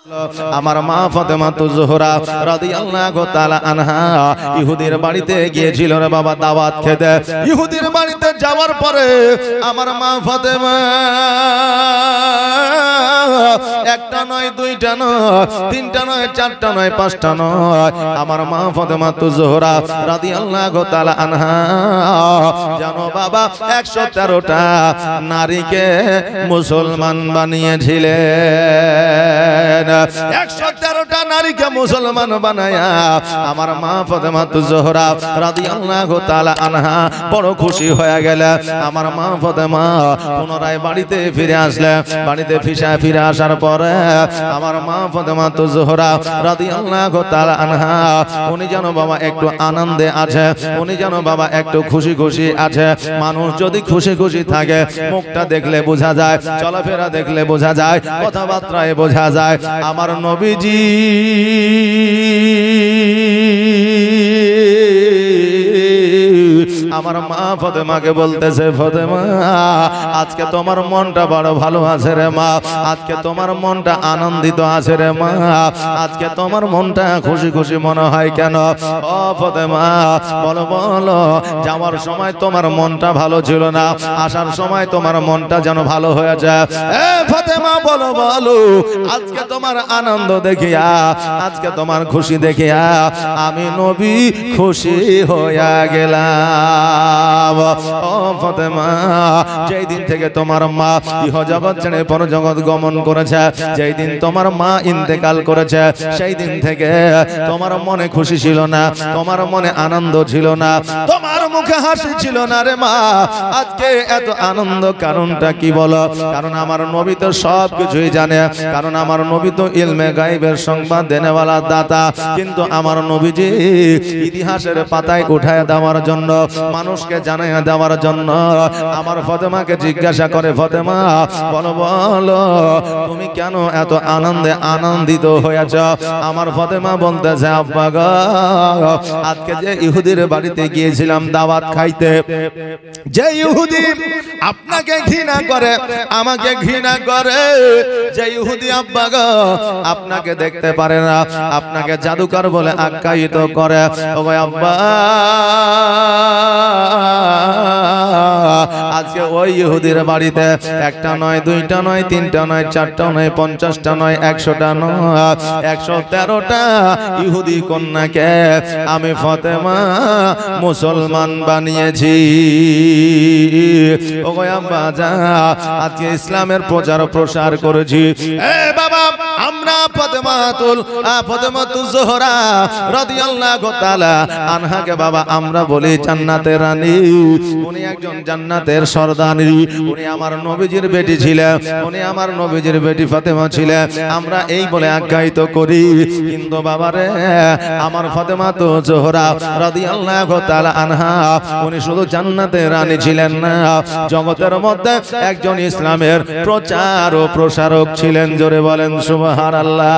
আমার মা ফাতেমা জোহরা রাদিয়াল্লাহু তাআলা আনহা ইহুদির বাড়িতে গিয়েছিল রে বাবা দাওয়াত খেতে। ইহুদির বাড়িতে যাওয়ার পরে আমার মা ফাতেমা একটা নয়, দুইটা নয়, তিনটা নয়, চারটা নয়, পাঁচটা নয়, আমার মা ফাতেমা জোহরা রাদিয়াল্লাহু তাআলা আনহা জানো বাবা 113টা নারীকে মুসলমান বানিয়েছিলেন। 113টা নারীকে মুসলমান বানায়া আমার মা ফাতেমা জোহরা রাদিয়াল্লাহু তাআলা আনহা বড় খুশি হয়ে গেলেন। আমার মা ফাতেমা পুনরায় বাড়িতে ফিরে আসলেন। বাড়িতে ফিরে আসার পরে আমার মা ফাতেমা জোহরা রাদিয়াল্লাহু তাআলা আনহা উনি যেন বাবা একটু আনন্দে আছে, উনি যেন বাবা একটু খুশি খুশি আছে। মানুষ যদি খুশি খুশি থাকে মুখটা দেখলে বোঝা যায়, চলাফেরা দেখলে বোঝা যায়, কথাবার্তায় বোঝা যায়। আমার নবীজি আমার মা ফাতেমাকে বলতেছে, ফাতেমা আজকে তোমার মনটা বড় ভালো আছে রে মা, আজকে তোমার মনটা আনন্দিত আছে রে মা, আজকে তোমার মনটা খুশি খুশি মনে হয় কেন? ও ফাতেমা বলো বলো, যাওয়ার সময় তোমার মনটা ভালো ছিল না, আসার সময় তোমার মনটা যেন ভালো হয়ে যায়। এ ফাতেমা বলো বলো, আজকে তোমার আনন্দ দেখিয়া, আজকে তোমার খুশি দেখিয়া আমি নবী খুশি হইয়া গেলাম। ও ফাতেমা যেই দিন থেকে তোমার মা ইহ জগৎ ছেড়ে পর জগৎ গমন করেছে, যেই দিন তোমার মা ইন্তেকাল করেছে, সেই দিন থেকে তোমার মনে খুশি ছিল না, তোমার মনে আনন্দ ছিল না, তোমার মুখে হাসি ছিল না রে মা। আজকে এত আনন্দ কারণটা কি বলো? কারণ আমার নবী তো সব কিছুই জানে, কারণ আমার নবী তো ইলমে গায়বের সংবাদ দেনেওয়ালা দাতা। কিন্তু আমার নবীজি ইতিহাসের পাতায় উঠায় দেওয়ার জন্য, মানুষকে জানাইয়া দেওয়ার জন্য আমার ফাতেমাকে জিজ্ঞাসা করে, ফাতেমা বলো বলো তুমি কেন এত আনন্দে আনন্দিত হয়েছ? আমার ফাতেমা বলতেছে, আব্বা গো আজকে যে ইহুদির বাড়িতে গিয়েছিলাম দাওয়াত খাইতে, যে ইহুদি আপনাকে ঘৃণা করে, আমাকে ঘৃণা করে, যে ইহুদি আব্বা গো আপনাকে দেখতে পারে না, আপনাকে জাদুকর বলে আখ্যায়িত করে, ও আব্বা আজকে ওই ইহুদির বাড়িতে একটা নয়, দুইটা নয়, তিনটা নয়, চারটা নয়, 50টা নয়, 100টা নয়, 113টা ইহুদি কন্যাকে আমি ফাতেমা মুসলমান বানিয়েছি। ও আব্বা যা আজকে ইসলামের প্রচার প্রসার করেছি। এ বাবা আমরা ফাতেমাতুজ জোহরা রাদিয়াল্লাহু তাআলা আনহাকে বাবা আমরা বলি জান্নাতের রানী। উনি একজন জান্নাতের সর্দানী, উনি আমার নবীজির বেটি ছিলেন, উনি আমার নবীজির বেটি ফাতেমা ছিলেন, আমরা এই বলে আখ্যায়িত করি। কিন্তু বাবারে আমার ফাতেমাতুজ জোহরা রাদিয়াল্লাহু তাআলা আনহা উনি শুধু জান্নাতের রানী ছিলেন না, জগতের মধ্যে একজন ইসলামের প্রচার ও প্রসারক ছিলেন। জোরে বলেন সুবহানাল্লাহ।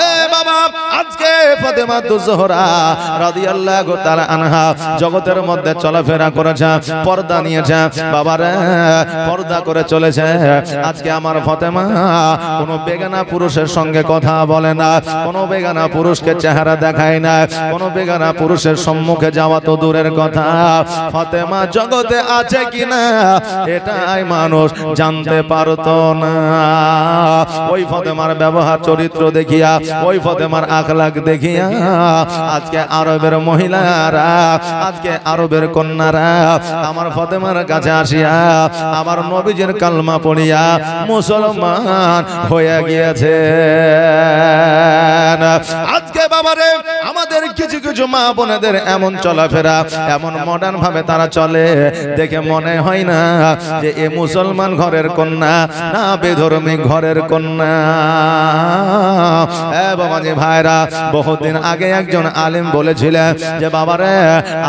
এ বাবা আজকে ফাতেমাতুজ জোহরা রাদিয়াল্লাহু তাআলা আনহা জগতের মধ্যে চলাফেরা করেছে, পর্দা নিয়েছে, বাবারে পর্দা করে চলেছে। আজকে আমার ফাতেমা কোনো বেগানা পুরুষের সঙ্গে কথা বলে না, কোনো বেগানা পুরুষকে চেহারা দেখায় না, কোনো বেগানা পুরুষের সম্মুখে যাওয়া তো দূরের কথা, ফাতেমা জগতে আছে কিনা এটাই মানুষ জানতে পারতো না। ওই ফাতেমার ব্যবহার চরিত্র দেখিয়া, ওই ফাতেমার আখলাক দেখিয়া আজকে আরবের মহিলারা, আজকে আরবের কন্যারা আমার ফাতেমার কাছে আসিয়া আমার নবীজির কালমা পড়িয়া মুসলমান হয়ে গিয়েছে। আজকে বাবারে আমাদের কিছু কিছু মা বোনেদের এমন চলাফেরা, এমন মডার্ন ভাবে তারা চলে, দেখে মনে হয় না যে এ মুসলমান ঘরের কন্যা না বেধর্মী ঘরের কন্যা। বাবাজি ভাইরা, বহুদিন আগে একজন আলেম বলেছিলেন যে বাবারে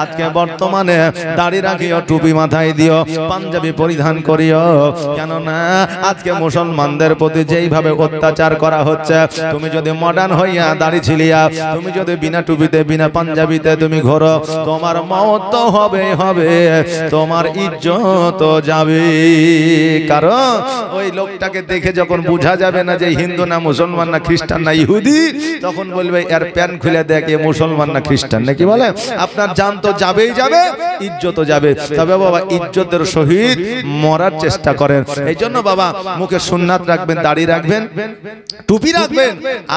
আজকে বর্তমানে দাড়ি রাখিও, টুপি মাথায় দিও, পাঞ্জাবি পরিধান করিও, কেননা আজকে মুসলমানদের প্রতি যেইভাবে অত্যাচার করা হচ্ছে, তুমি যদি মডার্ন হইয়া দাড়ি ছিলিয়ে ছাড়িয়া তুমি যদি বিনা টুপিতে বিনা পাঞ্জাবিতে তুমি ঘোরো, তোমার মওত তো হবে, তোমার ইজ্জত যাবে। কারণ ওই লোকটাকে দেখে যখন বোঝা যাবে না যে হিন্দু না মুসলমান না খ্রিস্টান না ইহুদি, তখন বলবে এর প্যান খুলে দেখে মুসলমান না খ্রিস্টান নাকি বলে। আপনার জান তো যাবেই যাবে, ইজ্জত যাবে। তবে বাবা ইজ্জতের সহিত মরার চেষ্টা করেন। এই জন্য বাবা মুখে সুন্নাত রাখবেন, দাড়ি রাখবেন, টুপি রাখবেন,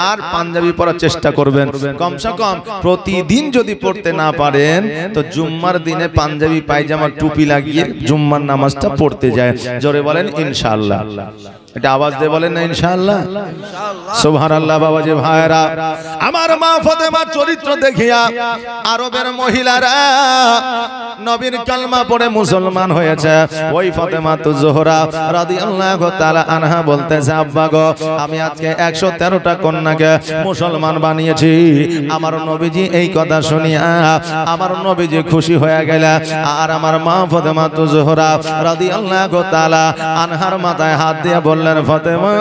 আর পাঞ্জাবি পরার চেষ্টা করবেন। কমসে কম প্রতিদিন যদি পড়তে না পারেন তো জুম্মার দিনে পাঞ্জাবি পায়জামা টুপি লাগিয়ে জুম্মার নামাজটা পড়তে যায়। জোরে বলেন ইনশাআল্লাহ। এটা আওয়াজ দিয়ে বলেন না ইনশাআল্লাহ, সুবহানাল্লাহ। বাবাজি ভাইরা, আমার মা ফাতেমার চরিত্র দেখিয়া আরবের মহিলারা নবীর কালমা পড়ে মুসলমান হয়েছে। ওই ফাতেমা তো জোহরা রাদিয়াল্লাহু তাআলা আনহা বলতেছে, আব্বা গো আমি আজকে 113টা কন্যাকে মুসলমান বানিয়েছি। আমার নবীজি এই কথা শুনিয়া আমার নবীজি খুশি হয়ে গেল। আর আমার মা ফাতেমা তো জোহরা রাদিয়াল্লাহু তাআলা আনহার মাথায় হাত দিয়ে বললেন, ফাতেমা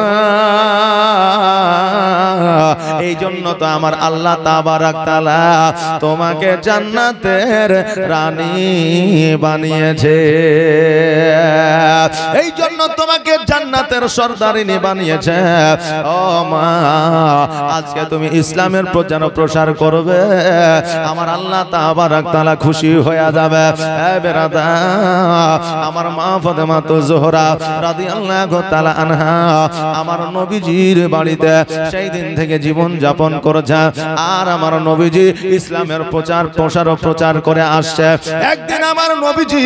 এই জন্য তো আমার আল্লাহ তাবারাক তাআলা তোমাকে জান্নাতের রানী বানিয়েছে, এই জন্য তোমাকে জান্নাতের সর্দারিনী বানিয়েছে। ও মা, আজকে তুমি ইসলামের প্রচার প্রসার করবে, আমার আল্লাহ তাবারাক তাআলা খুশি হয়ে যাবে। এ বেরাদা, আমার মা ফাতেমা তো জোহরা রাদিয়াল্লাহু তাআলা আনহা আমার নবীজির বাড়িতে সেই দিন থেকে জীবন যাপন করেছে। আর আমার নবীজি ইসলামের প্রচার প্রসার করে আসছে। একদিন আমার নবীজি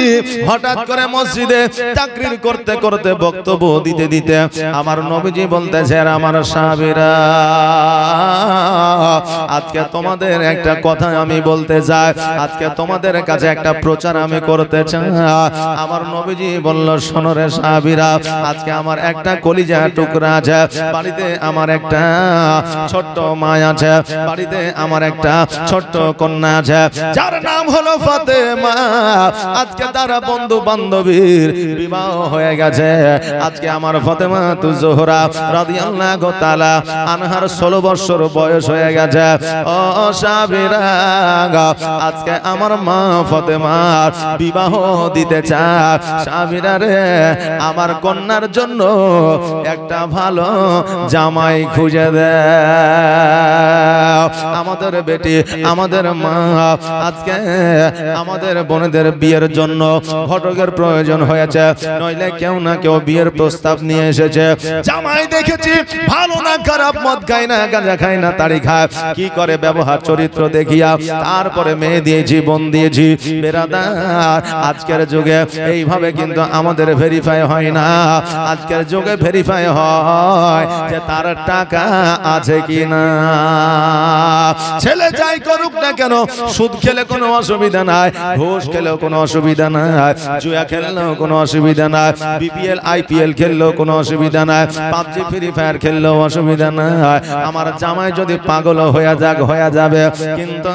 হঠাৎ করে মসজিদে তাকরীর করতে করতে বক্তব্য দিতে দিতে আমার নবীজি বলতেছে, আমার সাহাবীরা আজকে তোমাদের একটা কথা আমি বলতে চাই, আজকে তোমাদের কাছে একটা প্রচার আমি করতে চাই। আমার নবীজি বলল, শোনো রে সাহাবীরা, আজকে আমার একটা কলিজা টুকরা আছে, বাড়িতে আমার একটা ছোট্ট মা আছে, বাড়িতে আমার একটা ছোট্ট কন্যা আছে, যার নাম হলো ফাতেমা। আজকে তারা বন্ধু বান্ধবীর বিবাহ হয়ে গেছে। আজকে আমার ফাতেমা তু জোহরা রাদিয়াল্লাহু তাআলা আনহার 16 বছর বয়স হয়ে গেছে। ও সাহাবীরা, আজকে আমার মা ফাতেমার বিবাহ দিতে চায়। সাহাবীরা রে, আমার কন্যার জন্য একটা ভালো জামাই খুঁজে দাও। আমাদের বেটি, আমাদের মা, আজকে আমাদের বোনদের বিয়ের জন্য ঘটকের প্রয়োজন হয়েছে, নইলে কেউ না কেউ বিয়ের প্রস্তাব নিয়ে এসেছে। জামাই দেখেছি ভালো না খারাপ, মদ খায় না, গাঁজা খায় না, তাড়ি খায়, কি করে ব্যবহার চরিত্র দেখিয়া তারপরে মেয়ে দিয়েছি, বোন দিয়েছি। বেরাদার, আজকের যুগে এইভাবে কিন্তু আমাদের ভেরিফাই হয় না। আজকের যুগে ভেরিফাই হয় যে তার টাকা আছে কিনা। ছেলে যাই করুক না কেন, সুদ খেলে কোনো অসুবিধা নাই, ঘুষ খেলেও কোনো অসুবিধা নাই, জুয়া খেললেও কোনো অসুবিধা নাই, বিপিএল আইপিএল খেললেও কোনো অসুবিধা নাই, পাবজি ফ্রি ফায়ার খেললেও অসুবিধা নাই। আমার জামাই যদি পাগল হয়ে যাবে, কিন্তু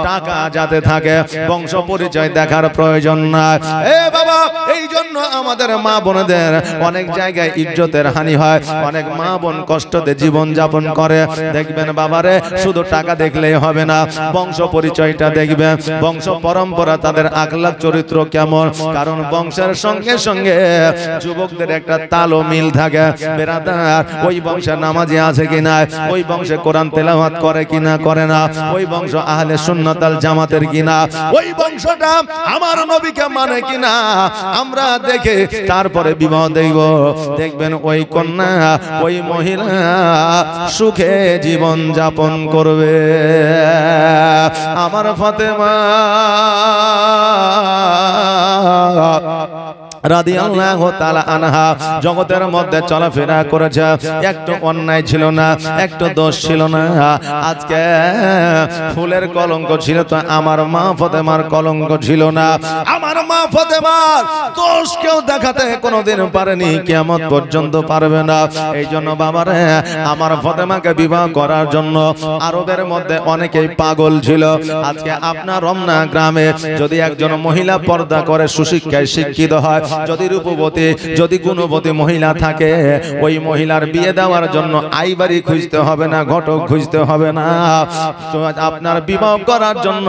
টাকা যাতে থাকে, বংশ পরিচয় দেখার প্রয়োজন নাই। এ বাবা, এই জন্য আমাদের মা বোনদের অনেক জায়গায় ইজ্জতের হানি হয়, অনেক মা বোন কষ্টতে জীবন যাপন করে। দেখবেন বাবারে, শুধু টাকা দেখলেই হবে না, বংশ পরিচয়টা দেখবেন, বংশ পরম্পরা, তাদের আখলাক চরিত্র কেমন। কারণ বংশের সঙ্গে সঙ্গে যুবকদের একটা তাল ও মিল থাকে। বেরাদার, ওই বংশে নামাজি আছে কিনা, ওই বংশে কোরআন তেলাওয়াত করে কিনা, করে না, ওই বংশ আহলে সুন্নাত আল জামাতের কিনা, ওই বংশটা আমার নবীকে মানে কিনা, আমরা দেখে তারপরে বিবাহ দেব। দেখবেন ওই কন্যা, ওই মহিলা সুখে জীবন যাপন করবে। আমার ফাতেমা রাদিয়াল্লাহু তাআলা আনহা জগতের মধ্যে চলাফেরা করেছে, একটু অন্যায় ছিল না, একটু দোষ ছিল না। আজকে ফুলের কলঙ্ক ছিল তো আমার মা ফাতেমার কলঙ্ক ছিল না। আমার মা ফাতেমার দোষ কেউ দেখাতে কোনোদিন পারেনি, কিয়ামত পর্যন্ত পারবে না। এই জন্য বাবারে, আমার ফাতেমাকে বিবাহ করার জন্য আরবের মধ্যে অনেকেই পাগল ছিল। আজকে আপনার রমনা গ্রামে যদি একজন মহিলা পর্দা করে, সুশিক্ষায় শিক্ষিত হয়, যদি রূপবতী যদি গুণবতী মহিলা থাকে, ওই মহিলার বিয়ে দেওয়ার জন্য আইবাড়ি খুঁজতে হবে না, ঘটক খুঁজতে হবে না। আপনার বিবাহ করার জন্য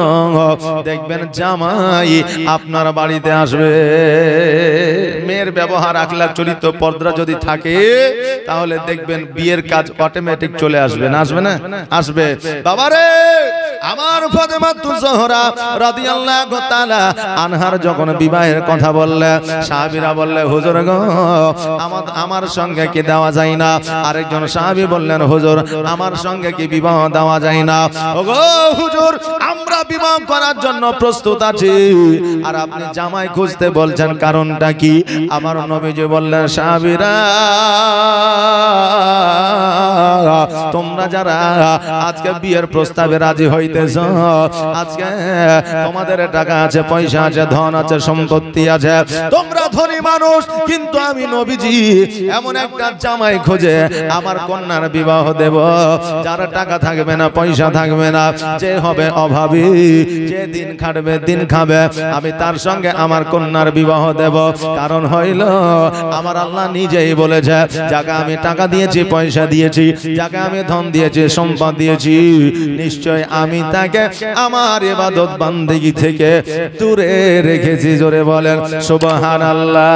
দেখবেন জামাই আপনার বাড়িতে আসবে। মেয়ের ব্যবহার, আখলাক, চরিত্র, পর্দা যদি থাকে তাহলে দেখবেন বিয়ের কাজ অটোমেটিক চলে আসবে। না আসবে না? আসবে। বাবারে আমার ফাতেমাতুজ জোহরা রাদিয়াল্লাহু তাআলা আনহার যখন বিবাহের কথা বললে, সাহাবীরা বললে হুজুর গো আমার সঙ্গে কি দেওয়া যায় না? আরেকজন সাহাবী বললেন হুজুর আমার সঙ্গে কি বিবাহ দেওয়া যায় না? ওগো হুজুর আমরা বিবাহ করার জন্য প্রস্তুত আছি, আর আপনি জামাই খুঁজতে বলছেন, কারণটা কি? আমার নবীজি বললেন সাহাবীরা তোমরা যারা আজকে বিয়ের প্রস্তাবে রাজি হইতেছ, আজকে তোমাদের টাকা আছে, পয়সা আছে, ধন আছে, সম্পত্তি আছে, তোমরা ধনী মানুষ, কিন্তু আমি নবীজি এমন একটা জামাই খুঁজে আমার কন্যার বিবাহ দেব যার টাকা থাকবে না, পয়সা থাকবে না, যে হবে অভাবী, যে দিন খাটবে দিন খাবে, আমি তার সঙ্গে আমার কন্যার বিবাহ দেব। কারণ হইল আমার আল্লাহ নিজেই বলেছে, যাকে আমি টাকা দিয়েছি, পয়সা দিয়েছি, যাকে আমি ধন দিয়েছি, সম্পদ দিয়েছি, নিশ্চয় আমি তাকে আমার ইবাদত বান্দেগী থেকে দূরে রেখেছি। জোরে বলেন সুবহানাল্লাহ।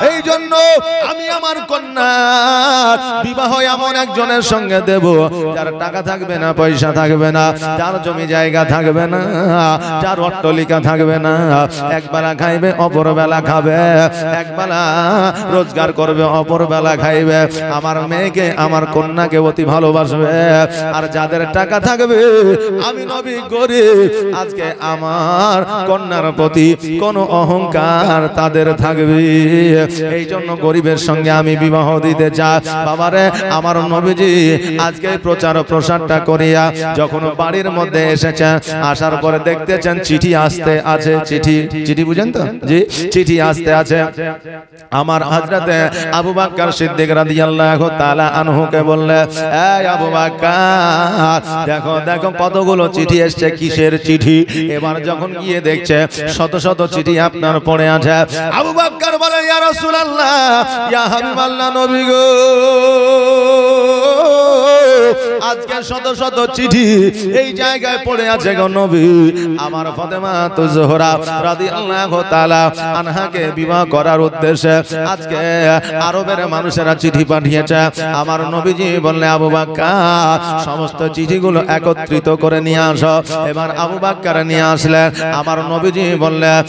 এই জন্য আমি আমার কন্যার বিবাহ এমন একজনের সঙ্গে দেব যার টাকা থাকবে না, পয়সা থাকবে না, যার জমি জায়গা থাকবে না, যার অট্টালিকা থাকবে না, একবেলা খাইবে অপর বেলা খাবে, একবেলা রোজগার করবে অপর বেলা খাইবে। আমার মেয়েকে আমার কন্যাকে অতি ভালোবাসবে। আর যাদের টাকা থাকবে, আমি নবী গরিব, আজকে আমার কন্যার প্রতি কোনো অহংকার তাদের থাকবে। এই জন্য গরিবের সঙ্গে আমি বিবাহ দিতে চাই। বাবারে আমার নবীজি আজকে প্রচার প্রসারটা করিয়া যখন বাড়ির মধ্যে এসেছেন, আসার পরে দেখতেছেন চিঠি আসতে আছে। চিঠি বুঝেন তো? জি, চিঠি আসতে আছে। আমার হযরতে আবু বকর সিদ্দিক রাদিয়াল্লাহু তাআলা আনহুকে বললে, এই আবু বকর দেখো দেখো কতগুলো চিঠি এসেছে, কিসের চিঠি? এবার যখন গিয়ে দেখছে শত শত চিঠি আপনার পড়ে আছে। আবু বকর বলে, ইয়া রাসূলুল্লাহ, ইয়া হাবিবাল্লাহ, নবী গো, আজকে শত শত চিঠি এই জায়গায় পড়ে আছে গো নবী। আমার ফাতেমাতুজ জোহরা রাদিয়াল্লাহু তাআলা আনহাকে বিবাহ করার উদ্দেশ্যে আজকে আরবের মানুষেরা চিঠি পাঠিয়েছে। আমার নবীজি বললেন, আবু বকর সমস্ত চিঠিগুলো একত্রিত করে নিয়ে আসো। এবার আবু বকর নিয়ে আসলেন। আমার নবীজি বললেন,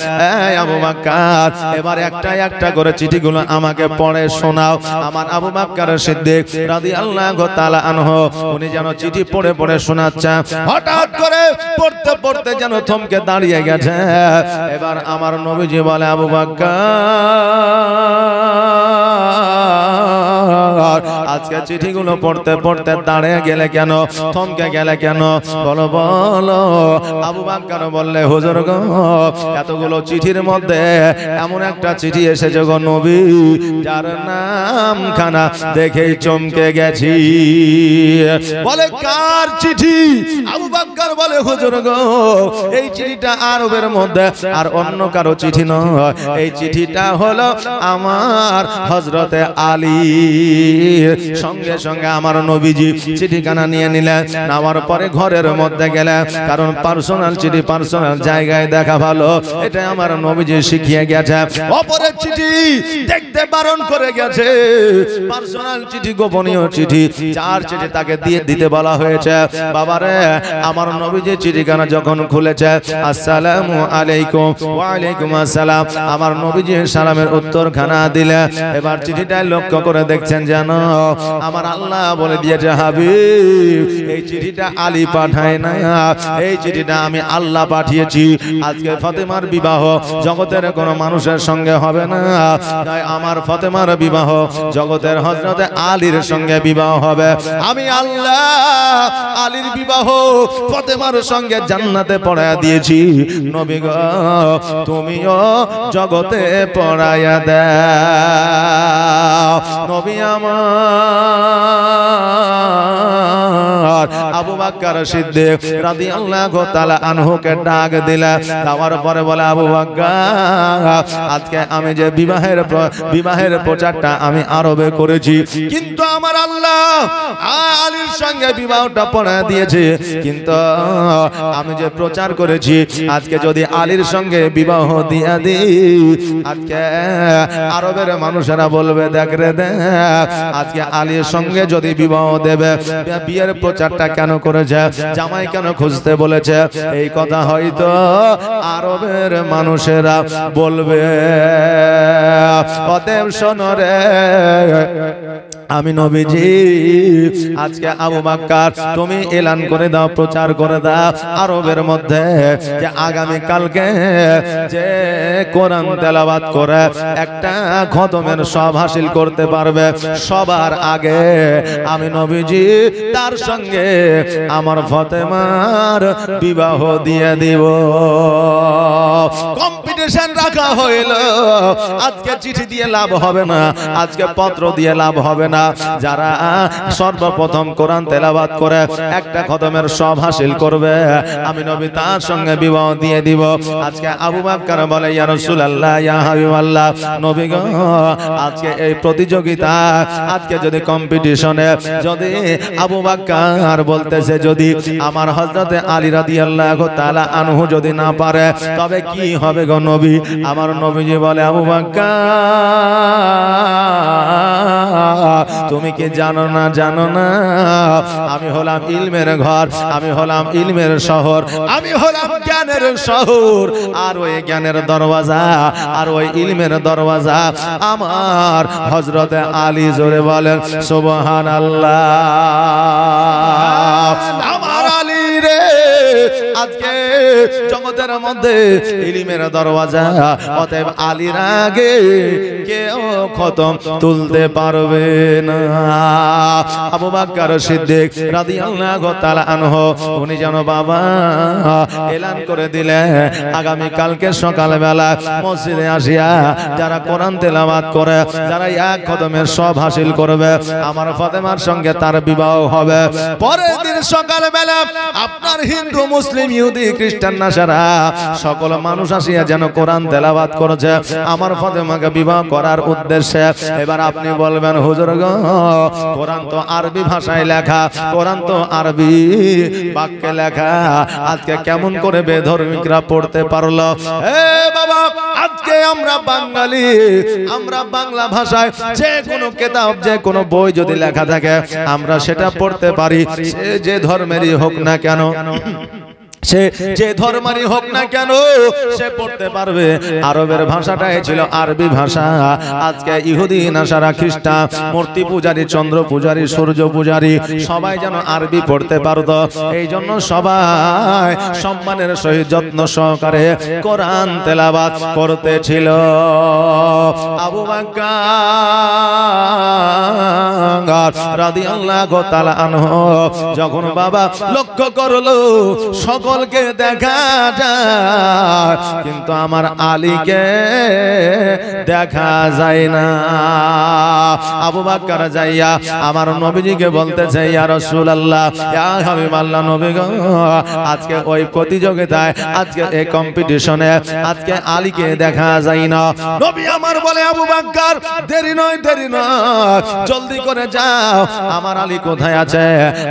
এই আবু বকর এবার একটা একটা করে চিঠিগুলো আমাকে পড়ে শোনাও। আমার আবু বকর সিদ্দিক রাদিয়াল্লাহু তাআলা আনহু উনি যেন চিঠি পড়ে পড়ে শোনাচ্ছেন, হঠাৎ করে পড়তে পড়তে যেন থমকে দাঁড়িয়ে গেছে। এবার আমার নবীজি বলে, আবু বকর আজকে চিঠিগুলো পড়তে পড়তে দাঁড়িয়ে গেলে কেন, থমকে গেলে কেন? বলো বলো। আবু বকর বললে, হুজুর গো, এতগুলো চিঠির মধ্যে এমন একটা চিঠি এসেছে গো নবী, যার নামখানা দেখেই চমকে গেছি। বলে, কার চিঠি? আবু বকর বলে, হুজুর গো, এই চিঠিটা আরবের মধ্যে আর অন্য কারো চিঠি নয়, এই চিঠিটা হলো আমার হযরতে আলী। সঙ্গে সঙ্গে আমার নবীজি চিঠিখানা নিয়ে নিলেন। নেওয়ার পরে ঘরের মধ্যে গেলেন, কারণ পার্সোনাল চিঠি পার্সোনাল জায়গায় দেখা ভালো, এটা আমার নবীজি শিখিয়ে গেছে। অপরের চিঠি দেখতে বারণ করে গেছে। পার্সোনাল চিঠি, গোপনীয় চিঠি, যার চিঠি তাকে দিয়ে দিতে বলা হয়েছে। বাবারে আমার নবীজি চিঠিখানা যখন খুলেছে, আসসালামু আলাইকুম, ওয়া আলাইকুম আসসালাম, আমার নবীজি সালামের উত্তরখানা দিলে। এবার চিঠিটা লক্ষ্য করে দেখছেন যেন আমার আল্লাহ বলে দিয়েছে, হাবিব এই চিঠিটা আলী পাঠায় না, এই চিঠিটা আমি আল্লাহ পাঠিয়েছি। আজকে ফাতেমার বিবাহ জগতের কোনো মানুষের সঙ্গে হবে না, তাই আমার ফাতেমার বিবাহ জগতের হযরতে আলীর সঙ্গে বিবাহ হবে। আমি আল্লাহ আলীর বিবাহ ফাতেমার সঙ্গে জান্নাতে পড়ায়া দিয়েছি। নবী গো, তুমিও জগতে পড়ায়া দাও। নবী আমার আবু বকর সিদ্দিক রাদিয়াল্লাহু তাআলা আনহুকে ডাক দিলা, দেওয়ার পরে বলে, আবু বকর আজকে আমি যে বিবাহের প্রচারটা আমি আরবে করেছি, কিন্তু আমার আল্লাহ আলীর সঙ্গে বিবাহটা পড়া দিয়েছে, কিন্তু আমি যে প্রচার করেছি আজকে যদি আলীর সঙ্গে বিবাহ দিয়া দিই, আজকে আরবের মানুষেরা বলবে, দেখ রে দেখ আজকে আলীর সঙ্গে যদি বিবাহ দেবে, বিয়ের প্রচারটা কেন করেছে, জামাই কেন খুঁজতে বলেছে, এই কথা হয়তো আরবের মানুষেরা বলবে। অতএব শোনো রে আমি নবীজি, আজকে আবু বকর তুমি এলান করে দাও, প্রচার করে দাও আরবের মধ্যে যে আগামী কালকে যে কোরআন তেলাওয়াত করে একটা খতমের সব হাসিল করতে পারবে, সবার আগে আমি নবীজি তার সঙ্গে আমার ফাতেমার বিবাহ দিয়ে দিব। কম্পিটিশন রাখা হইল। আজকে চিঠি দিয়ে লাভ হবে না, আজকে পত্র দিয়ে লাভ হবে না, যারা সর্বপ্রথম কোরআন তেলাওয়াত করে একটা খতমের সব হাসিল করবে আমি নবী তার সঙ্গে বিবাহ দিয়ে দিব। আজকে আবু বকর বলে, ইয়া রাসূলুল্লাহ, ইয়া হাবিবাল্লাহ, নবী গো আজকে এই প্রতিযোগিতা, আজকে যদি কম্পিটিশনে যদি আবু বকর বলতেছে যদি আমার হযরতে আলী রাদিয়াল্লাহু তাআলা আনহু যদি না পারে তবে কি হবে গো নবী? আমার নবীজি বলে, আবু বকর তুমি কি জানো না, জানো না আমি হলাম ইলমের ঘর, আমি হলাম ইলমের শহর, আমি হলাম জ্ঞানের শহর, আর ওই জ্ঞানের দরওয়াজা আর ওই ইলমের দরওয়াজা আমার হযরতে আলী। জোরে বলেন সুবহানাল্লাহ। আমার আলী রে আজকে জগতের মধ্যে ইলমের দরওয়াজা, অতএব আলীর আগে কেউ খতম তুলতে পারবে না। আবু বকর সিদ্দিক রাদিয়াল্লাহু তাআলা আনহু উনি যেন বাবা এলান করে দিলে আগামী কালকে সকালবেলা মসজিদে আসিয়া যারা কোরআন তেলাওয়াত করে, যারা এক খতমের সব হাসিল করবে আমার ফাতেমার সঙ্গে তার বিবাহ হবে। পরের দিন সকালবেলা আপনার হিন্দু মুসলিম ইহুদি খ্রিস্টান নাসারা সকল মানুষ আসিয়া যেন কোরআন তেলাওয়াত করেছে আমার ফাতেমাকে বিবাহ করার উদ্দেশ্যে। এবার আপনি বলবেন, হুজুর গো কোরআন তো আরবি ভাষায় লেখা, কোরআন তো আরবি বাক্যে লেখা, আজকে কেমন করে বেধর্মিকরা পড়তে পারলো? এ বাবা, আজকে আমরা বাঙালি, আমরা বাংলা ভাষায় যে কোনো কিতাব যে কোনো বই যদি লেখা থাকে আমরা সেটা পড়তে পারি, সে যে ধর্মেরই হোক না কেন, সে যে ধর্মেরই হোক না কেন সে পড়তে পারবে। আরবের ভাষাটাই ছিল আরবি ভাষা। আজকে ইহুদি নাসারা খ্রিস্টান মূর্তি পূজারী, চন্দ্র পূজারী, সূর্য পূজারী সবাই যেন আরবি পড়তে পারত, এই জন্য সবাই সম্মানের সহিত যত্ন সহকারে কোরআন তেলাওয়াত করতেছিল। আবু বকর রাদিয়াল্লাহু তাআলা আনহু যখন বাবা লক্ষ্য করলো সকলকে দেখা যায় কিন্তু আমার আলীকে দেখা যায় না, আবু বকর যাইয়া আমার নবীজিকে বলতেছে, ইয়া রাসূলুল্লাহ, ইয়া হাবিবাল্লাহ, নবী গো আজকে ওই প্রতিযোগিতায়, আজকে এই কম্পিটিশনে আজকে আলীকে দেখা যায় না। নবী আমার বলে, আবু বকর দেরি নয়, দেরি নয়, জলদি করে যাও, আমার আলী কোথায় আছে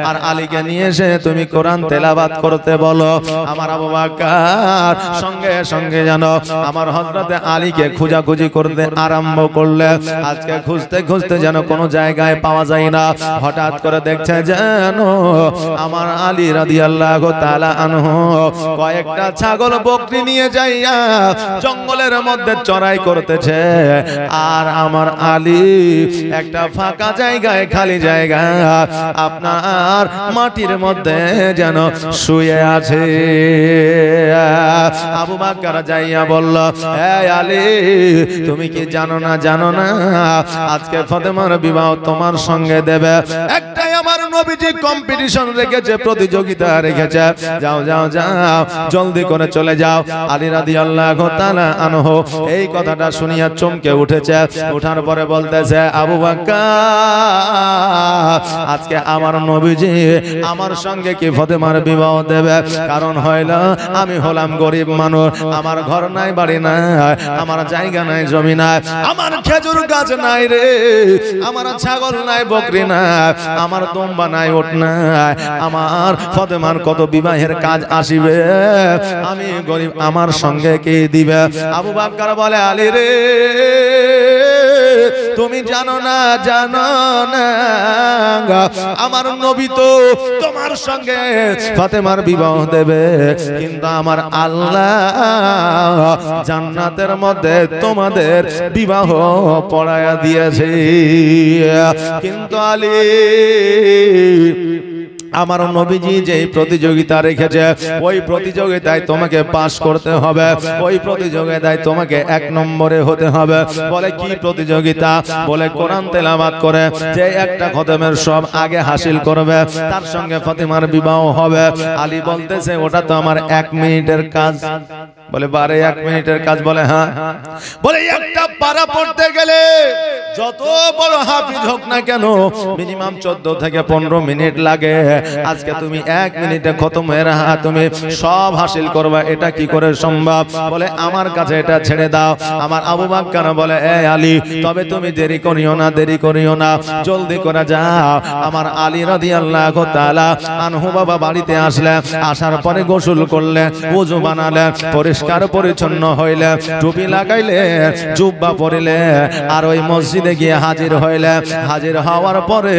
আর আলীকে নিয়ে এসে তুমি কোরআন তেলাওয়াত করতে বলো। আমার আবু বকর সঙ্গে সঙ্গে জানো আমার হযরতে আলীকে খোঁজাখুঁজি করতে আরম্ভ করলে। আজকে খুঁজতে খুঁজতে যেন কোনো জায়গায় পাওয়া যায় না, হঠাৎ করে দেখছে যেন আমার আলী রাদিয়াল্লাহু তাআলা আনহু কয়েকটা ছাগল বকরি নিয়ে যাইয়া জঙ্গলের মধ্যে চড়াই করতেছে, আর আমার আলী একটা ফাঁকা জায়গায়, খালি জায়গা আপনার মাটির মধ্যে যেন শুয়ে আছে। আবু বকর যাইয়া বলল, এই আলী তুমি কি জানো না, জানো না আজকে ফাতেমার বিবাহ তোমার সঙ্গে দেবে? একটাই আমার নবীজি কম্পিটিশন রেখেছে, প্রতিযোগিতা রেখেছে। যাও যাও যাও, জলদি করে চলে যাও। আলী রাদিয়াল্লাহু তাআলা আনহু এই কথাটা শুনিয়া চমকে উঠেছে। ওঠার পরে বলতেছে, আবু বকর, আজকে আমার নবীজি আমার সঙ্গে কি ফাতেমার বিবাহ দেবে? কারণ হইল আমি হলাম গরিব মানুষ, আমার ঘর নাই, বাড়ি নাই, আমার জায়গা নাই, জমি নাই, আমার খেজুর গাছ নাই রে, আমার ছাগল নাই, বকরি নাই, আমার দুম্বা নাই, ওট নাই, আমার ফাতেমার কত বিবাহের কাজ আসিবে, আমি গরিব, আমার সঙ্গে কে দিবে? আবু বকর বলে, আলী রে, তুমি জানো না, জানো না, আমার নবী তো তোমার সঙ্গে ফাতেমার বিবাহ দেবে, কিন্তু আমার আল্লাহ জান্নাতের মধ্যে তোমাদের বিবাহ পড়ায়া দিয়েছে। কিন্তু আলী, আমার নবীজি যে প্রতিযোগিতা রেখেছে, ওই প্রতিযোগিতায় তোমাকে পাস করতে হবে, ওই প্রতিযোগিতায় তোমাকে 1 নম্বরে হতে হবে। বলে কি প্রতিযোগিতা? বলে কোরআন তেলাওয়াত করে যে একটা খতমের সব আগে হাসিল করবে, তার সঙ্গে ফাতেমার বিবাহ হবে। আলী বলতেছে, ওটা তো আমার 1 মিনিটের কাজ। বলে, বারে 1 মিনিটের কাজ? বলে হ্যাঁ। বলে, একটা পারা পড়তে গেলে যত বড় হাফিজ হোক না কেন, মিনিমাম 14 থেকে 15 মিনিট লাগে। আজকে তুমি 1 মিনিটে খতমের তুমি সব হাসিল করবা, এটা কি করে সম্ভব? বলে, আমার কাছে এটা ছেড়ে দাও। আমার আবু বকর বলে, এ আলী, তবে তুমি দেরি করিও না, দেরি করিও না, জলদি করে যাও। আমার আলী রাদিয়াল্লাহু তাআলা আনহু বাবা বাড়িতে আসলেন, আসার পরে গোসল করলেন, ওযু বানালেন, পরিষ্কার পরিচ্ছন্ন হইলে, টুপি লাগাইলে, জুব্বা পরিলে, আর ওই মসজিদে গিয়ে হাজির হইলে। হাজির হওয়ার পরে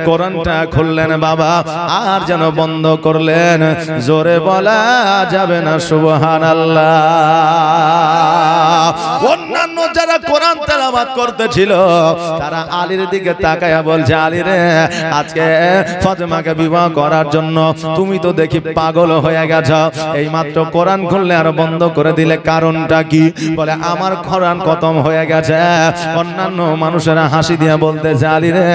কোরআনটা খুললেন বাবা, আর যেন বন্ধ করলেন। জোরে বলা যাবে না সুবহানাল্লাহ। অন্যান্য যারা কোরআন তেলাওয়াত করতেছিল, তারা আলীর দিকে তাকায়া বলছে, আলী রে, আজকে ফাতেমাকে বিবাহ করার জন্য তুমি তো দেখি পাগল হয়ে গেছো, এই মাত্র কোরআন খুললে আর বন্ধ করে দিলে, কারণটা কি? বলে, আমার কোরআন খতম হয়ে গেছে। অন্যান্য মানুষেরা হাসি দিয়ে বলতেছে, আলী রে,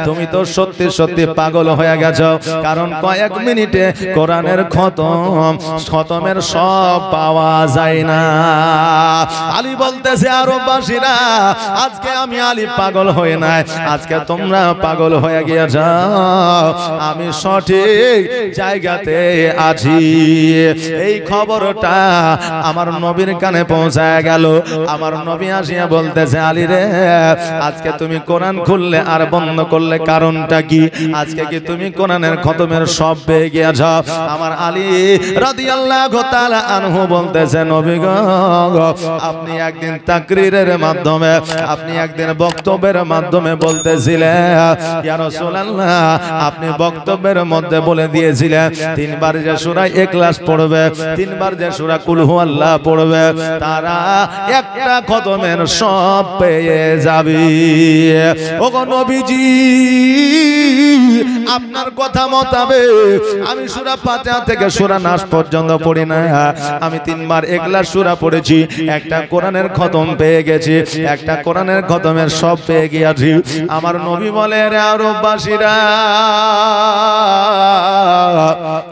তুমি তো সত্যি সত্যি পাগল হয়ে গেছো, কারণ কয়েক মিনিটে কোরআনের খতমের সব পাওয়া যায় না। আলী বলতেছে, আরববাসীরা, আজকে আমি আলী পাগল হয়ে নাই, আজকে তোমরা পাগল হয়ে গিয়েছ, আমি সঠিক জায়গাতে আছি। এই খবরটা আমার নবীর কানে পৌঁছায় গেল। আমার নবী আসিয়া বলতেছে, আলী রে, আজকে তুমি কোরআন খুললে আর বন্ধ করলে, কারণটা কি? আজকে কি তুমি কোরআনের খতমের সব পেয়ে গিয়েছ? আমার আলী রাদিয়াল্লাহু তাআলা আনহু বলতেছে, নবী গো, আপনি একদিন তাকরীরের মাধ্যমে, আপনি একদিন বক্তব্যের মাধ্যমে বলতেছিলেন, ইয়া রাসূলুল্লাহ, আপনি বক্তব্যের মধ্যে বলে দিয়েছিলেন 3 বার যে সূরা ইখলাস পড়বে, 3 বার যে সূরা কুল হুয়াল্লাহ পড়বে, তারা একটা খতমের সব পেয়ে যাবে। ওগো নবীজি, আপনার কথা মোতাবেক আমি সূরা ফাতিহা থেকে সূরা নাস পর্যন্ত পড়ি না, আমি 3 বার ইখলাস সূরা পড়েছি, একটা কোরআনের খতম পেয়ে গেছি, একটা কোরআনের খতমের সব পেয়ে গিয়েছি। আমার নবী বলে, রে আরববাসীরা,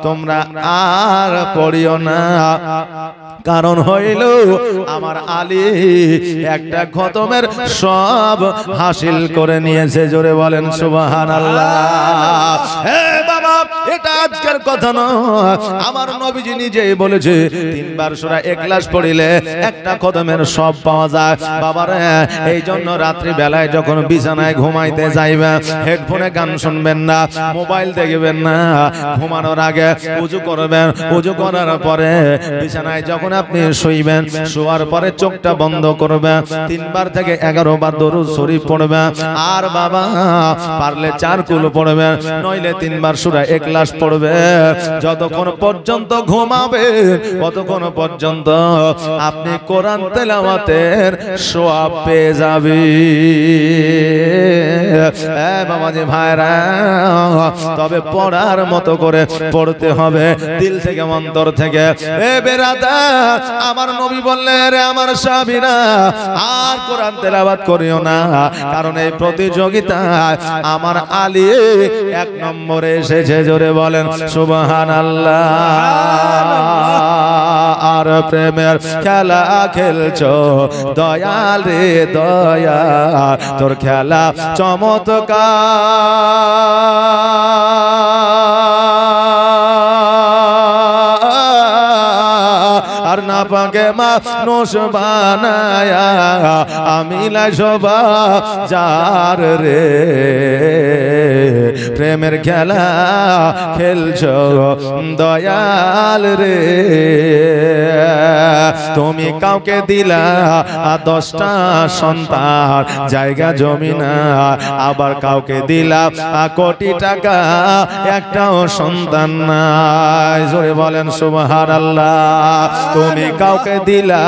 তোমরা আর পড়িও না, কারণ হইল আমার আলী একটা খতমের সব হাসিল করে নিয়েছে। জোরে বলেন সুবহানাল্লাহ। হে বাবা, এটা আজকের কথা নয়, আমার নবীজি নিজেই বলেছে 3 বার সূরা ইখলাস পড়িলে একটা খতমের সব পাওয়া যায়। বাবারে, এই জন্য রাত্রি বেলায় যখন বিছানায় ঘুমাইতে যাইবেন, হেডফোনে গান শুনবেন না, মোবাইল দেখবেন না, ঘুমানোর আগে ওযু করবেন, ওযু করার পরে বিছানায় যখন আপনি শুইবেন, শোয়ার পরে চোখটা বন্ধ করবেন, 3 বার থেকে 11 বার দরুদ শরীফ পড়বেন, আর বাবা পারলে 4 কুল পড়বেন, নইলে 3 বার সূরা সূরা ইখলাস পড়বে, যতক্ষণ পর্যন্ত ঘুমাবে ততক্ষণ পর্যন্ত আপনি কোরআন তেলাওয়াতের সওয়াব পেয়ে যাবেন। বাবাজি ভাইরা, তবে পড়ার মতো করে পড়তে হবে, দিল থেকে অন্তর থেকে। বেরাদার, আমার নবী বললেন, রে আমার সাহাবীরা, আর কোরআন তেলাওয়াত করিও না, কারণ এই প্রতিযোগিতায় আমার আলী 1 নম্বরে এসেছে। জোরে বলেন সুবহানাল্লাহ। আর প্রেমের খেলা খেলছো দয়াল রে দয়া, তোর খেলা চমৎকার, আর না পাকে মানুষ বানায়া আমি লাই শোভা যার রে। প্রেমের খেলা খেলছো দয়াল রে, তুমি কাউকে দিলা 10টা সন্তান জায়গা জমি না, আবার কাউকে দিলা কোটি টাকা একটাও সন্তান নাই। জোরে বলেন সুবহানাল্লাহ। তুমি কাউকে দিলা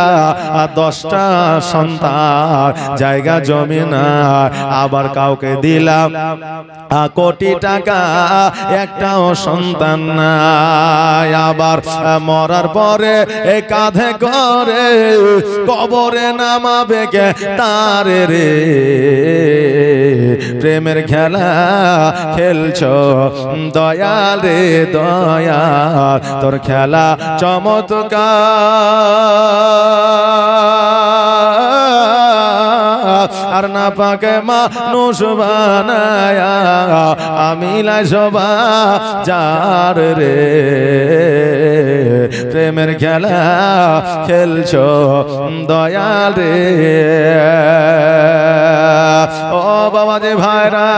10টা সন্তান জায়গা জমি না, আবার কাউকে দিলা কোটি টাকা একটাও সন্তান নাই, আবার মরার পরে কাঁধে করে কবরে নামাবে কে তারে রে। প্রেমের খেলা খেলছো দয়াল রে দয়া, তোর খেলা চমৎকার, আর না পাকে মানুষ বানায়া আমি লাই শোভা যার রে। প্রেমের খেলা খেলছো দয়াল রে। ও বাবাজি ভাইরা,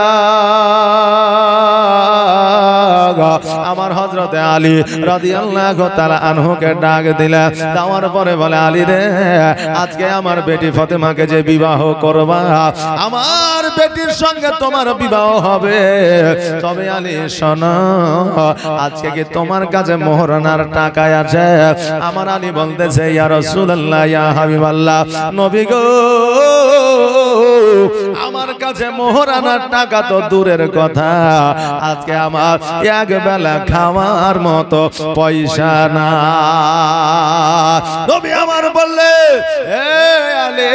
আমার হযরতে আলী রাদিয়াল্লাহু তাআলা আনহুকে ডাক দিলেন, দেওয়ার পরে বলে, আলী রে, আজকে আমার বেটি ফাতেমাকে যে বিবাহ করবা, আমার বেটির সঙ্গে তোমার বিবাহ হবে, তবে আলী শোনো, আজকে কি তোমার কাছে মোহরানার টাকা আছে? আমার আলী বলতেছে, ইয়া রাসূলুল্লাহ, ইয়া হাবিবাল্লাহ, নবী গো, আমার কাছে মোহরানার টাকা তো দূরের কথা, আজকে আমার এক বেলা খাওয়ার মতো পয়সা না। নবী আমার বললে, আলী,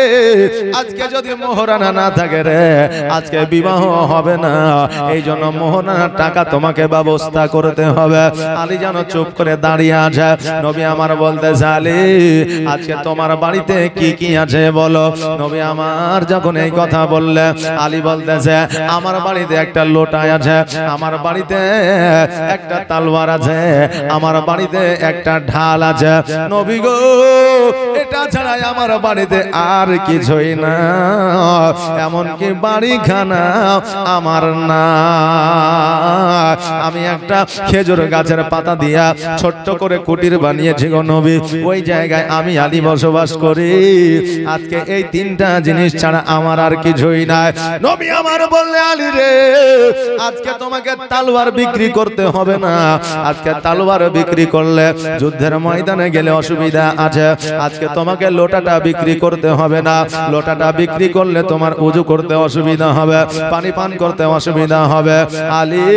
আজকে যদি মোহরানা না থাকে রে, আজকে বিবাহ হবে না, এই জন্য মোহরানার টাকা তোমাকে ব্যবস্থা করতে হবে। আলী যেন চুপ করে দাঁড়িয়ে আছে। নবী আমার বলতেছে, আলী, আজকে তোমার বাড়িতে কি কি আছে বলো। নবী আমার যখন এই কথা বললে, আলী বলতেছে, আমার বাড়িতে একটা লোটা আছে, আমার বাড়িতে একটা তলোয়ার আছে, আমার বাড়িতে একটা ঢাল আছে। নবী গো, এটা ছাড়া আমার বাড়িতে আর কিছুই না, এমনকি বাড়িখানা আমার না। আমি একটা খেজুর গাছের পাতা দিয়া ছোট্ট করে কুটির বানিয়েছি গো নবী, ওই জায়গায় আমি আলী বসবাস করি। আজকে এই 3টা জিনিস ছাড়া আমার আর কিছুই নাই। নবী আমার বললে, আলী রে, আজকে তোমাকে তলোয়ার বিক্রি করতে হবে না, আজকে তলোয়ার বিক্রি করলে যুদ্ধের ময়দানে গেলে অসুবিধা আছে। আজকে তোমাকে লোটাটা বিক্রি করতে হবে না, লোটাটা বিক্রি করলে তোমার ওযু করতে অসুবিধা হবে, পানি পান করতে অসুবিধা হবে। আলী,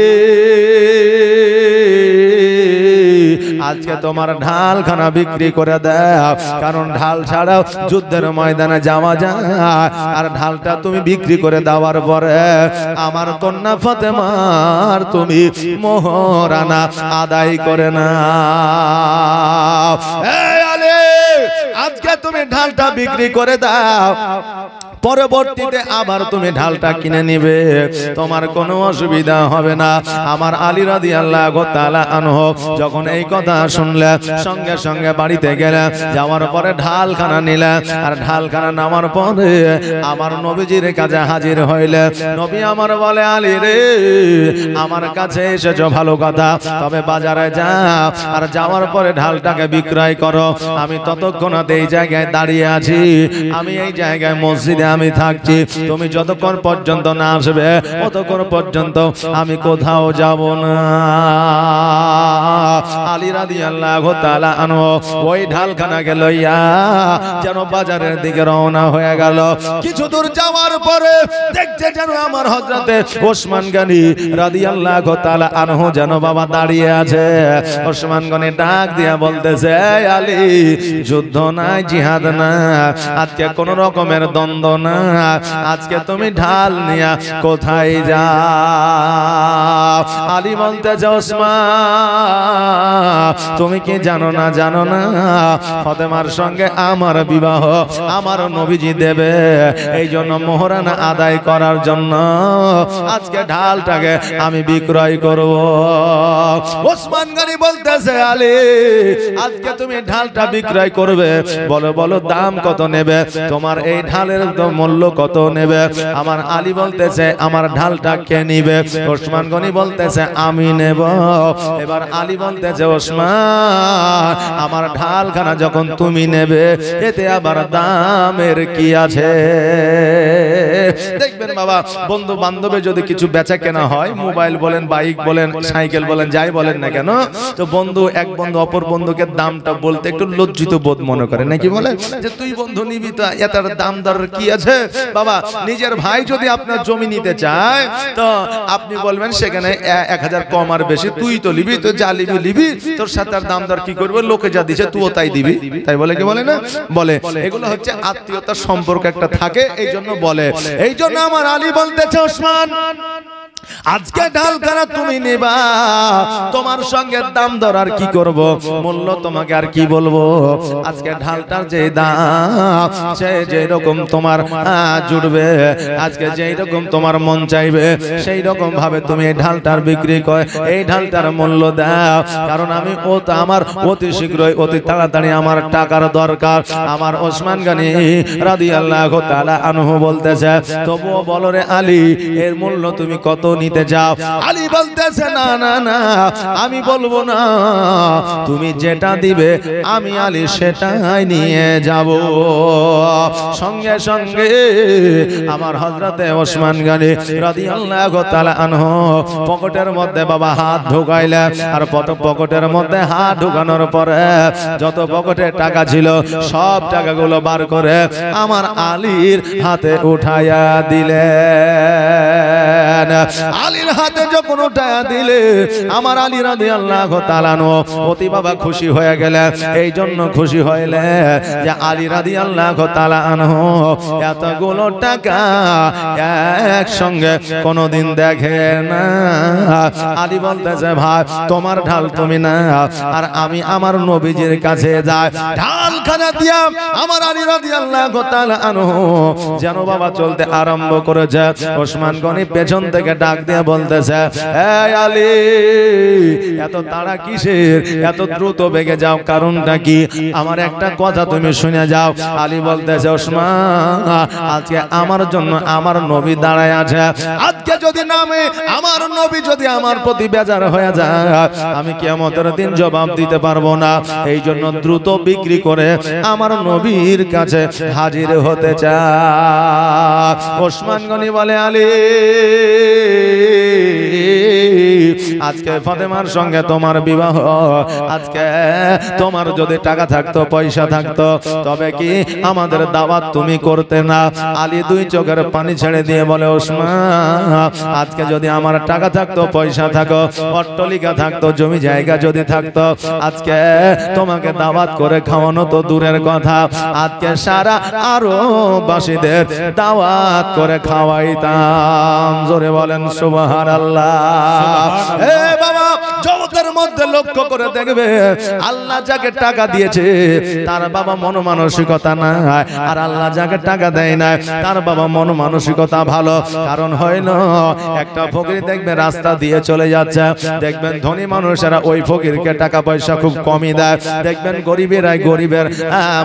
আজকে তোমার ঢালখানা বিক্রি করে দাও, কারণ ঢাল ছাড়াও যুদ্ধের ময়দানে যাওয়া যায়, আর ঢালটা তুমি বিক্রি করে দেওয়ার পরে আমার কন্যা ফাতেমার তুমি মোহরানা আদায় করে না। আজকে তুমি ঢালটা বিক্রি করে দাও, পরবর্তীতে আবার তুমি ঢালটা কিনে নিবে, তোমার কোনো অসুবিধা হবে না। আমার আলী রাদিয়াল্লাহু তাআলা আনহু যখন এই কথা শুনলেন, সঙ্গে সঙ্গে বাড়িতে গেলেন, যাওয়ার পরে ঢালখানা নিলেন, আর ঢালখানা নামার পরে আমার নবীজির কাছে হাজির হইলেন। নবী আমার বলে, আলী রে, আমার কাছে এসেছো ভালো কথা, তবে বাজারে যাও, আর যাওয়ার পরে ঢালটাকে বিক্রয় করো। আমি ততক্ষণ এই জায়গায় দাঁড়িয়ে আছি, আমি এই জায়গায় মসজিদে আমি থাকছি, তুমি যতক্ষণ পর্যন্ত না আসবে ততক্ষণ পর্যন্ত আমি কোথাও যাব না। আলী রাদিয়াল্লাহু তাআলা আনহু ওই ঢালখানাকে লইয়া যেন বাজারের দিকে রওনা হয়ে গেল। কিছু দূর যাওয়ার পরে দেখছে যেন আমার হযরতে ওসমান গনি রাদিয়াল্লাহু তাআলা আনহু যেন বাবা দাঁড়িয়ে আছে। ওসমান গনি ডাক দিয়া বলতেছে, আলী, যুদ্ধ নাই, জিহাদ না, আজকে কোন রকমের দ্বন্দ্ব না, আজকে তুমি ঢাল নিয়া কোথায় যাও? আলী বলতেছে, ওসমান, তুমি কি জানো না ফাতেমার সঙ্গে আমার বিবাহ আমার নবীজি দেবে, এই জন্য মোহরানা আদায় করার জন্য আজকে ঢালটাকে আমি বিক্রয় করব। ওসমান গনি বলতেছে, আলী, আজকে তুমি ঢালটা বিক্রয় করবে, বলো বলো দাম কত নেবে, তোমার এই ঢালের মূল্য কত নেবে? আমার আলী বলতেছে, আমার ঢালটা কে নিবে? ওসমান গনি বলতেছে, আমি নেব। এবার আলী বলতেছে, ওসমান, আমার ঢালখানা যখন তুমি নেবে এতে আবার দামের কি আছে? দেখবেন বাবা, বন্ধু বান্ধবে যদি কিছু বেচা কেনা হয়, মোবাইল বলেন, বাইক বলেন, সাইকেল বলেন, যাই বলেন না কেন, তো বন্ধু এক বন্ধু অপর বন্ধুকে দামটা বলতে একটু লজ্জিত বোধ মনে করে, নাকি বলে যে তুই বন্ধু নিবি তো এটার দাম দর কি আছে? বাবা, নিজের ভাই যদি আপনার জমি নিতে চায় তো আপনি বলবেন সেখানে 1000 কম আর বেশি, তুই তো নিবি, তো যা লিবি তোর সাথে আর দাম দর কি করবে, লোকে যা দিছে তুইও তাই দিবি, তাই বলে কি বলে না? বলে। এগুলো হচ্ছে আত্মীয়তার সম্পর্ক একটা থাকে, এই জন্য বলে। এই জন্য আমার আলী বলতেছে, ওসমান, আজকে ঢালখানা তুমি নেবা, তোমার সঙ্গে দাম দর আর কি করব, মূল্য তোমাকে আর কি বলবো, আজকে ঢালটার যে দাম সে যেই রকম তোমার জুড়বে, আজকে যেই রকম তোমার মন চাইবে সেই রকম ভাবে তুমি এই ঢালটার বিক্রি করে এই ঢালটার মূল্য দাও, কারণ আমি আমার অতি শীঘ্রই অতি তাড়াতাড়ি আমার টাকার দরকার। আমার ওসমান গনি রাদিয়াল্লাহু তাআলা আনহু বলতেছে, তবুও বলো রে আলী, এর মূল্য তুমি কত নিতে যাও? আলী বলতেছে, না না না, আমি বলবো না, তুমি যেটা দিবে আমি আলী সেটাই নিয়ে যাব। সঙ্গে সঙ্গে আমার হযরতে ওসমান গনি রাদিয়াল্লাহু তাআলা আনহু পকেটের মধ্যে বাবা হাত ঢুকাইলেন, আর পকেটের মধ্যে হাত ঢুকানোর পরে যত পকেটে টাকা ছিল সব টাকাগুলো বার করে আমার আলীর হাতে উঠাইয়া দিলেন। আলীর হাতে যখন উঠায়া দিলে আমার আলী রাদিয়াল্লাহু তাআলা আনহু অতি বাবা খুশি হয়ে গেলেন। এই জন্য খুশি হইলে যে আলী রাদিয়াল্লাহু তাআলা আনহু এতগুলো টাকা একসঙ্গে কোনোদিন দেখে না। আলী বলতেছে, ভাই, তোমার ঢাল তুমি না, আর আমি আমার নবীজির কাছে যাই, ঢালখানা দিয়া আমার আলী রাদিয়াল্লাহু তাআলা আনহু যেন বাবা চলতে আরম্ভ করেছে। ওসমান গনি পেছন থেকে ডাক দিয়ে বলতেছে, এই আলী, এত তাড়া কিসের, এত দ্রুত বেগে যাও, কারণটা কি? আমার একটা কথা তুমি শুনে যাও। আলী বলতেছে, ওসমান, আজকে আমার জন্য আমার নবী দাঁড়ায় আছে, আজকে যদি নামে আমার নবী যদি আমার প্রতি বেজার হয়ে যায় আমি কিয়ামতের দিন জবাব দিতে পারবো না, এই জন্য দ্রুত বিক্রি করে আমার নবীর কাছে হাজির হতে চায়। ওসমান গনি বলে, আলী, আজকে ফাতেমার সঙ্গে তোমার বিবাহ, আজকে তোমার যদি টাকা থাকতো, পয়সা থাকতো, তবে কি আমাদের দাওয়াত তুমি করতে না? আলী দুই চোখের পানি ছেড়ে দিয়ে বলে, ওসমান, আজকে যদি আমার টাকা থাকতো, পয়সা থাকো, অট্টালিকা থাকতো, জমি জায়গা যদি থাকতো, আজকে তোমাকে দাওয়াত করে খাওয়ানো তো দূরের কথা, আজকে সারা আরো বাসীদের দাওয়াত করে খাওয়াইতাম। জোরে বলেন সুবহানাল্লাহ। হে বাবা, জগতের মধ্যে লক্ষ্য করে দেখবে, আল্লাহ যাকে টাকা দিয়েছে তার বাবা মন মানসিকতা না, আর আল্লাহ যাকে টাকা দেয় না তার বাবা মন মানসিকতা ভালো। কারণ হইল, একটা ফকির দেখবে রাস্তা দিয়ে চলে যাচ্ছে, দেখবেন ধনী মানুষেরা ওই ফকিরকে টাকা পয়সা খুব কমই দেয়, দেখবেন গরিবেরাই গরিবের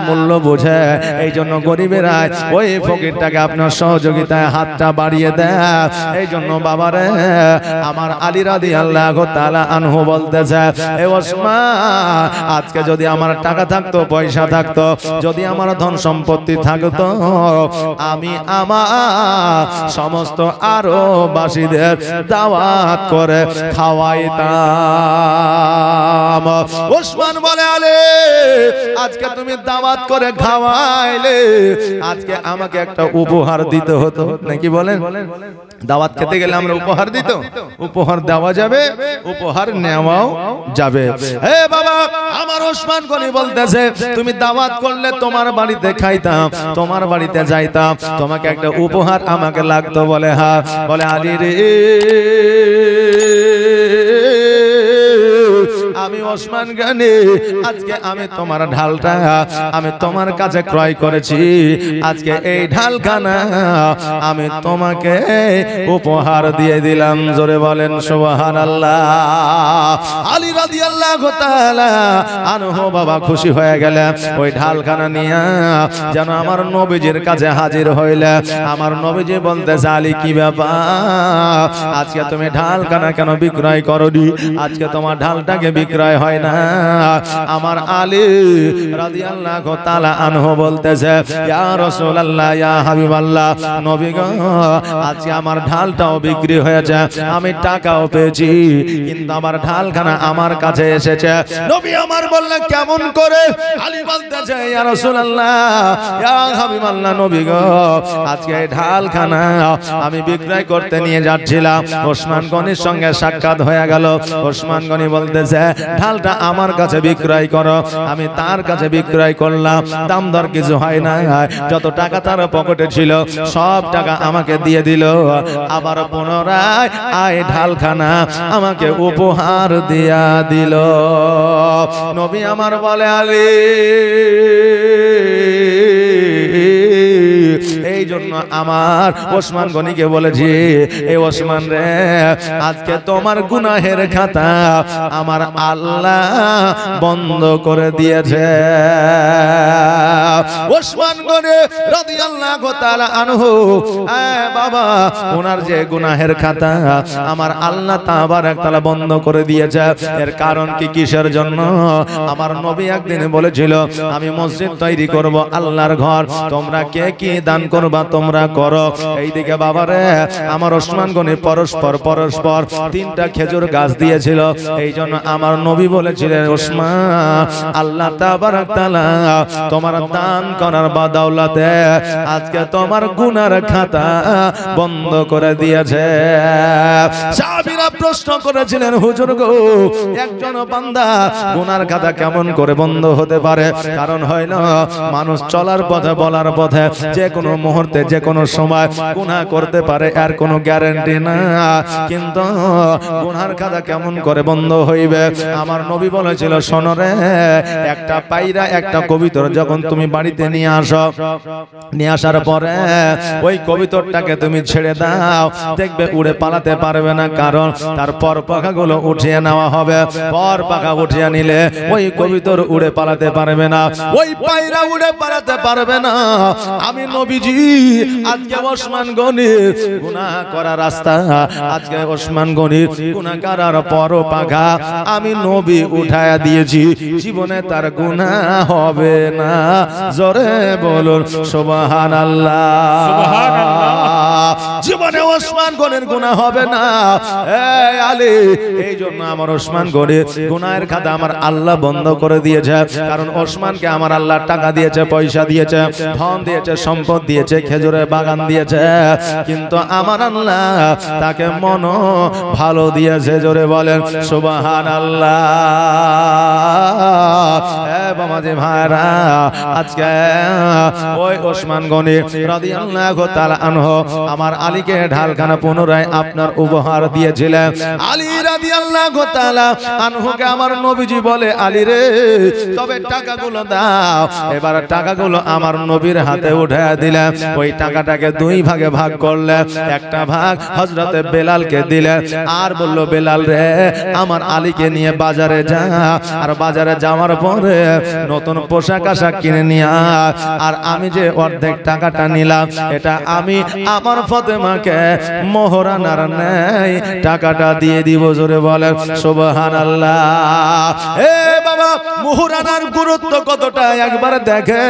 মূল্য বোঝে, এই জন্য গরিবেরাই ওই ফকিরটাকে আপনার সহযোগিতায় হাতটা বাড়িয়ে দেয়। এই জন্য বাবারে আমার আলী রাদিয়াল্লাহু তাআলা আনহু বলতেছে, এ ওসমান, আজকে যদি আমার টাকা থাকতো, পয়সা থাকতো, যদি আমার ধন সম্পত্তি থাকতো, আমি আমার সমস্ত আরববাসীদের দাওয়াত করে খাওয়াইতাম। ওসমান বলে, আলে আজকে তুমি দাওয়াত করে খাওয়াইলে, আজকে আমাকে একটা উপহার দিতে হতো নাকি বলেন? দাওয়াত খেতে গেলে আমরা উপহার দিত, উপহার দেওয়া যাবে, উপহার নেওয়াও যাবে। হে বাবা, আমার ওসমান গনি বলতেছে, তুমি দাওয়াত করলে তোমার বাড়িতে খাইতাম, তোমার বাড়িতে যাইতাম, তোমাকে একটা উপহার আমাকে লাগতো। বলে হ্যাঁ। বলে আলী রে, আমি ওসমান গনি, আজকে আমি তোমার ঢালটা আমি তোমার কাছে ক্রয় করেছি, আজকে এই ঢালখানা আমি তোমাকে উপহার দিয়ে দিলাম। জোরে বলেন সুবহানাল্লাহ। আলী রাদিয়াল্লাহু তাআলা আনহু বাবা খুশি হয়ে গেলেন। ওই ঢালখানা নিয়ে যেন আমার নবীজির কাছে হাজির হইলে, আমার নবীজি বলতেছে, আলী কি ব্যাপার, আজকে তুমি ঢালখানা কেন বিক্রয় করনি? আজকে তোমার ঢালটাকে বিক্রয় হয় না। আমার আলী রাদিয়াল্লাহু তাআলা আনহু বলতেছে, ইয়া রাসূলুল্লাহ, ইয়া হাবিবাল্লাহ, নবী গো, আজকে আমার ঢালটাও বিক্রি হয়েছে, আমি টাকাও পেয়েছি, কিন্তু আমার ঢালখানা আমার কাছে এসেছে। নবী আমার বললেন, কেমন করে? আলী বলতেছে, ইয়া রাসূলুল্লাহ, ইয়া হাবিবাল্লাহ, নবী গো, আজকে এই ঢালখানা আমি বিক্রয় করতে নিয়ে যাচ্ছিলাম, ওসমান গনির সঙ্গে সাক্ষাৎ হয়ে গেল। ওসমান গনি বলতেছে, ঢালটা আমার কাছে বিক্রয় করো। আমি তার কাছে বিক্রয় করলাম, দাম দর কিছু হয় না, যত টাকা তার পকেটে ছিল সব টাকা আমাকে দিয়ে দিল, আবার পুনরায় আয় ঢালখানা আমাকে উপহার দিয়া দিল। নবী আমার বলে, আলী এই জন্য আমার ওসমান গনিকে বলেছি, এই ওসমান রে, আজকে তোমার গুনাহের খাতা আমার আল্লাহ বন্ধ করে দিয়েছে। ওসমান গনি রাদিয়াল্লাহু তাআলা আনহু, বাবা, ওনার যে গুনাহের খাতা আমার আল্লাহ তাবারক তাআলা বন্ধ করে দিয়েছে। এর কারণ কি, কিসের জন্য? আমার নবী একদিন বলেছিল, আমি মসজিদ তৈরি করব, আল্লাহর ঘর, তোমরা কে কি দান করবা তোমরা করো। এইদিকে বাবারে, আমার ওসমান গনি পরস্পর পরস্পর 3টা খেজুর গাছ দিয়েছিল। এই জন্য আমার নবী বলেছিলেন, ওসমান, আল্লাহ তাবারক তাআলা তোমার দান করার বদৌলতে আজকে তোমার গুনার খাতা বন্ধ করে দিয়েছে। সাহাবীরা প্রশ্ন করেছিলেন, হুজুর গো, একজন বান্দা গুনার খাতা কেমন করে বন্ধ হতে পারে? কারণ হইল, মানুষ চলার পথে, বলার পথে যে কোনো মুহূর্তে, যে কোনো সময় গুনাহ করতে পারে, এর কোনো গ্যারান্টি না। কিন্তু গুনার খাতা কেমন করে বন্ধ হইবে? আমার নবী বলেছিল, শোনো রে, একটা পায়রা, একটা কবুতর যখন তুমি বাড়িতে নিয়ে আসো, নিয়ে আসার পরে ওই কবুতরটাকে তুমি ছেড়ে দাও, দেখবে উড়ে পালাতে পারবে না, কারণ তার পর পাখাগুলো উঠিয়ে নেওয়া হবে। পর পাখা উঠিয়ে নিলে ওই কবুতর উড়ে পালাতে পারবে না, ওই পায়রা উড়ে পালাতে পারবে না। আমি নবীজি আজকে ওসমান গনির গুনাহ করা রাস্তা, আজকে ওসমান গনির গুনাহ করার পর পাখা আমি নবী উঠায়া দিয়েছি, জীবনে তার গুনাহ হবে না। জোরে বলুন সুবহানাল্লাহ। জীবনে ওসমান গনির গুনাহ হবে না। এই আলী, এই জন্য আমার ওসমান গনির গুনাহের খাতা আমার আল্লাহ বন্ধ করে দিয়েছে। কারণ ওসমানকে আমার আল্লাহ টাকা দিয়েছে, পয়সা দিয়েছে, ধন দিয়েছে, সম্পদ দিয়েছে, খেজুরের বাগান দিয়েছে, কিন্তু আমার আল্লাহ তাকে মন ভালো দিয়েছে। জোরে বলেন সুবহানাল্লাহ। বাবাজি ভাইরা, আজকে ওই ওসমান গনি রাদিয়াল্লাহু তাআলা আনহু আমার আলীকে ঢালখানা পুনরায় আপনার উপহার দিয়েছিলেন। আলী রাদিয়াল্লাহু তাআলা আনহুকে আমার নবীজি বলে, আলী রে, তবে টাকাগুলো দাও। এবার টাকাগুলো আমার নবীর হাতে উঠায় দিলেন। ওই টাকাটাকে দুই ভাগে ভাগ করলে একটা ভাগ হযরতে বেলালকে দিলে আর বলল বেলাল রে আমার আলীকে নিয়ে বাজারে যা আর বাজারে যাওয়ার পরে নতুন পোশাক আশাক কিনে নিয়ে আর আমি যে অর্ধেক টাকাটা নিলাম এটা আমি আমার ফাতেমাকে মোহরানার নেই টাকাটা দিয়ে দিব জোরে বলেন সুবহানাল্লাহ এ বাবা মোহরানার গুরুত্ব কতটা একবার দেখে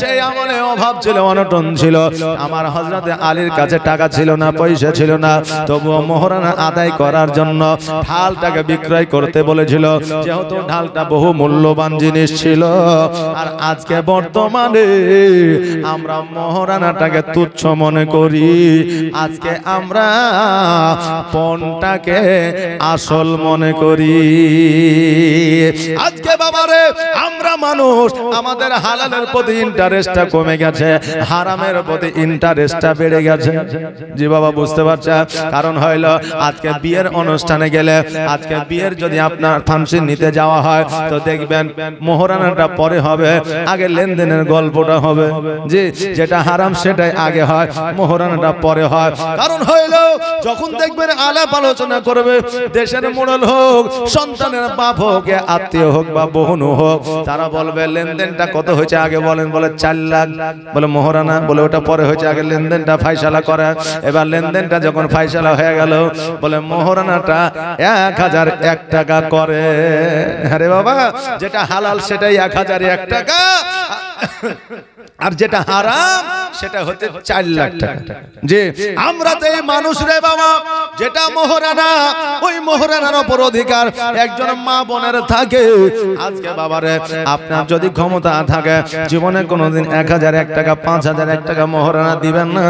সেই আমলে অভাব ছিল অনটন ছিল আমার হযরতে আলীর কাছে টাকা ছিল না পয়সা ছিল না তবুও মোহরানা আদায় করার জন্য ঢালটাকে বিক্রয় করতে বলেছিল যেহেতু ঢালটা বহু মূল্যবান জিনিস ছিল আর আজকে বর্তমানে আমরা মোহরানাটাকে তুচ্ছ মনে করি আজকে আমরা পণটাকে আসল মনে করি আজকে বাবারে আমরা মানুষ আমাদের হালালের প্রতি ইন্টারেস্টটা কমে গেছে হারামের প্রতি ইন্টারেস্টটা বেড়ে গেছে জি বাবা বুঝতে পারছেন কারণ হইলো আজকে বিয়ের অনুষ্ঠানে গেলে আজকে বিয়ের যদি আপনার ফাংশন নিতে যাওয়া হয় তো দেখবেন মোহরানাটা পরে হবে আগে লেনদেনের গল্পটা হবে জি যেটা হারাম সেটাই আগে হয় মোহরানাটা পরে হয় কারণ হইলো যখন দেখবেন আলাপ আলোচনা করবে দেশের মোড়ল হোক সন্তানের বাপ হোক আত্মীয় হোক বা বোন হোক তারা বলবে লেনদেনটা কত হয়েছে আগে বলেন বলে 4 লাখ বলে মোহরানা বলে ওটা পরে হয়েছে আগে লেনদেনটা ফাইসালা করে এবার লেনদেনটা যখন ফাইসালা হয়ে গেল বলে মোহরানাটা 1001 টাকা করে আরে বাবা যেটা হালাল সেটাই 1001 টাকা আর যেটা হারাম সেটা হচ্ছে 4 লাখ টাকা জি আমরা তো এই মানুষ রে বাবা যেটা মোহরানা ওই মোহরানার উপর অধিকার একজন মা বোনের থাকে আজকে বাবারে আপনার যদি ক্ষমতা থাকে জীবনে কোনোদিন 1001 টাকা 5001 টাকা মোহরানা দিবেন না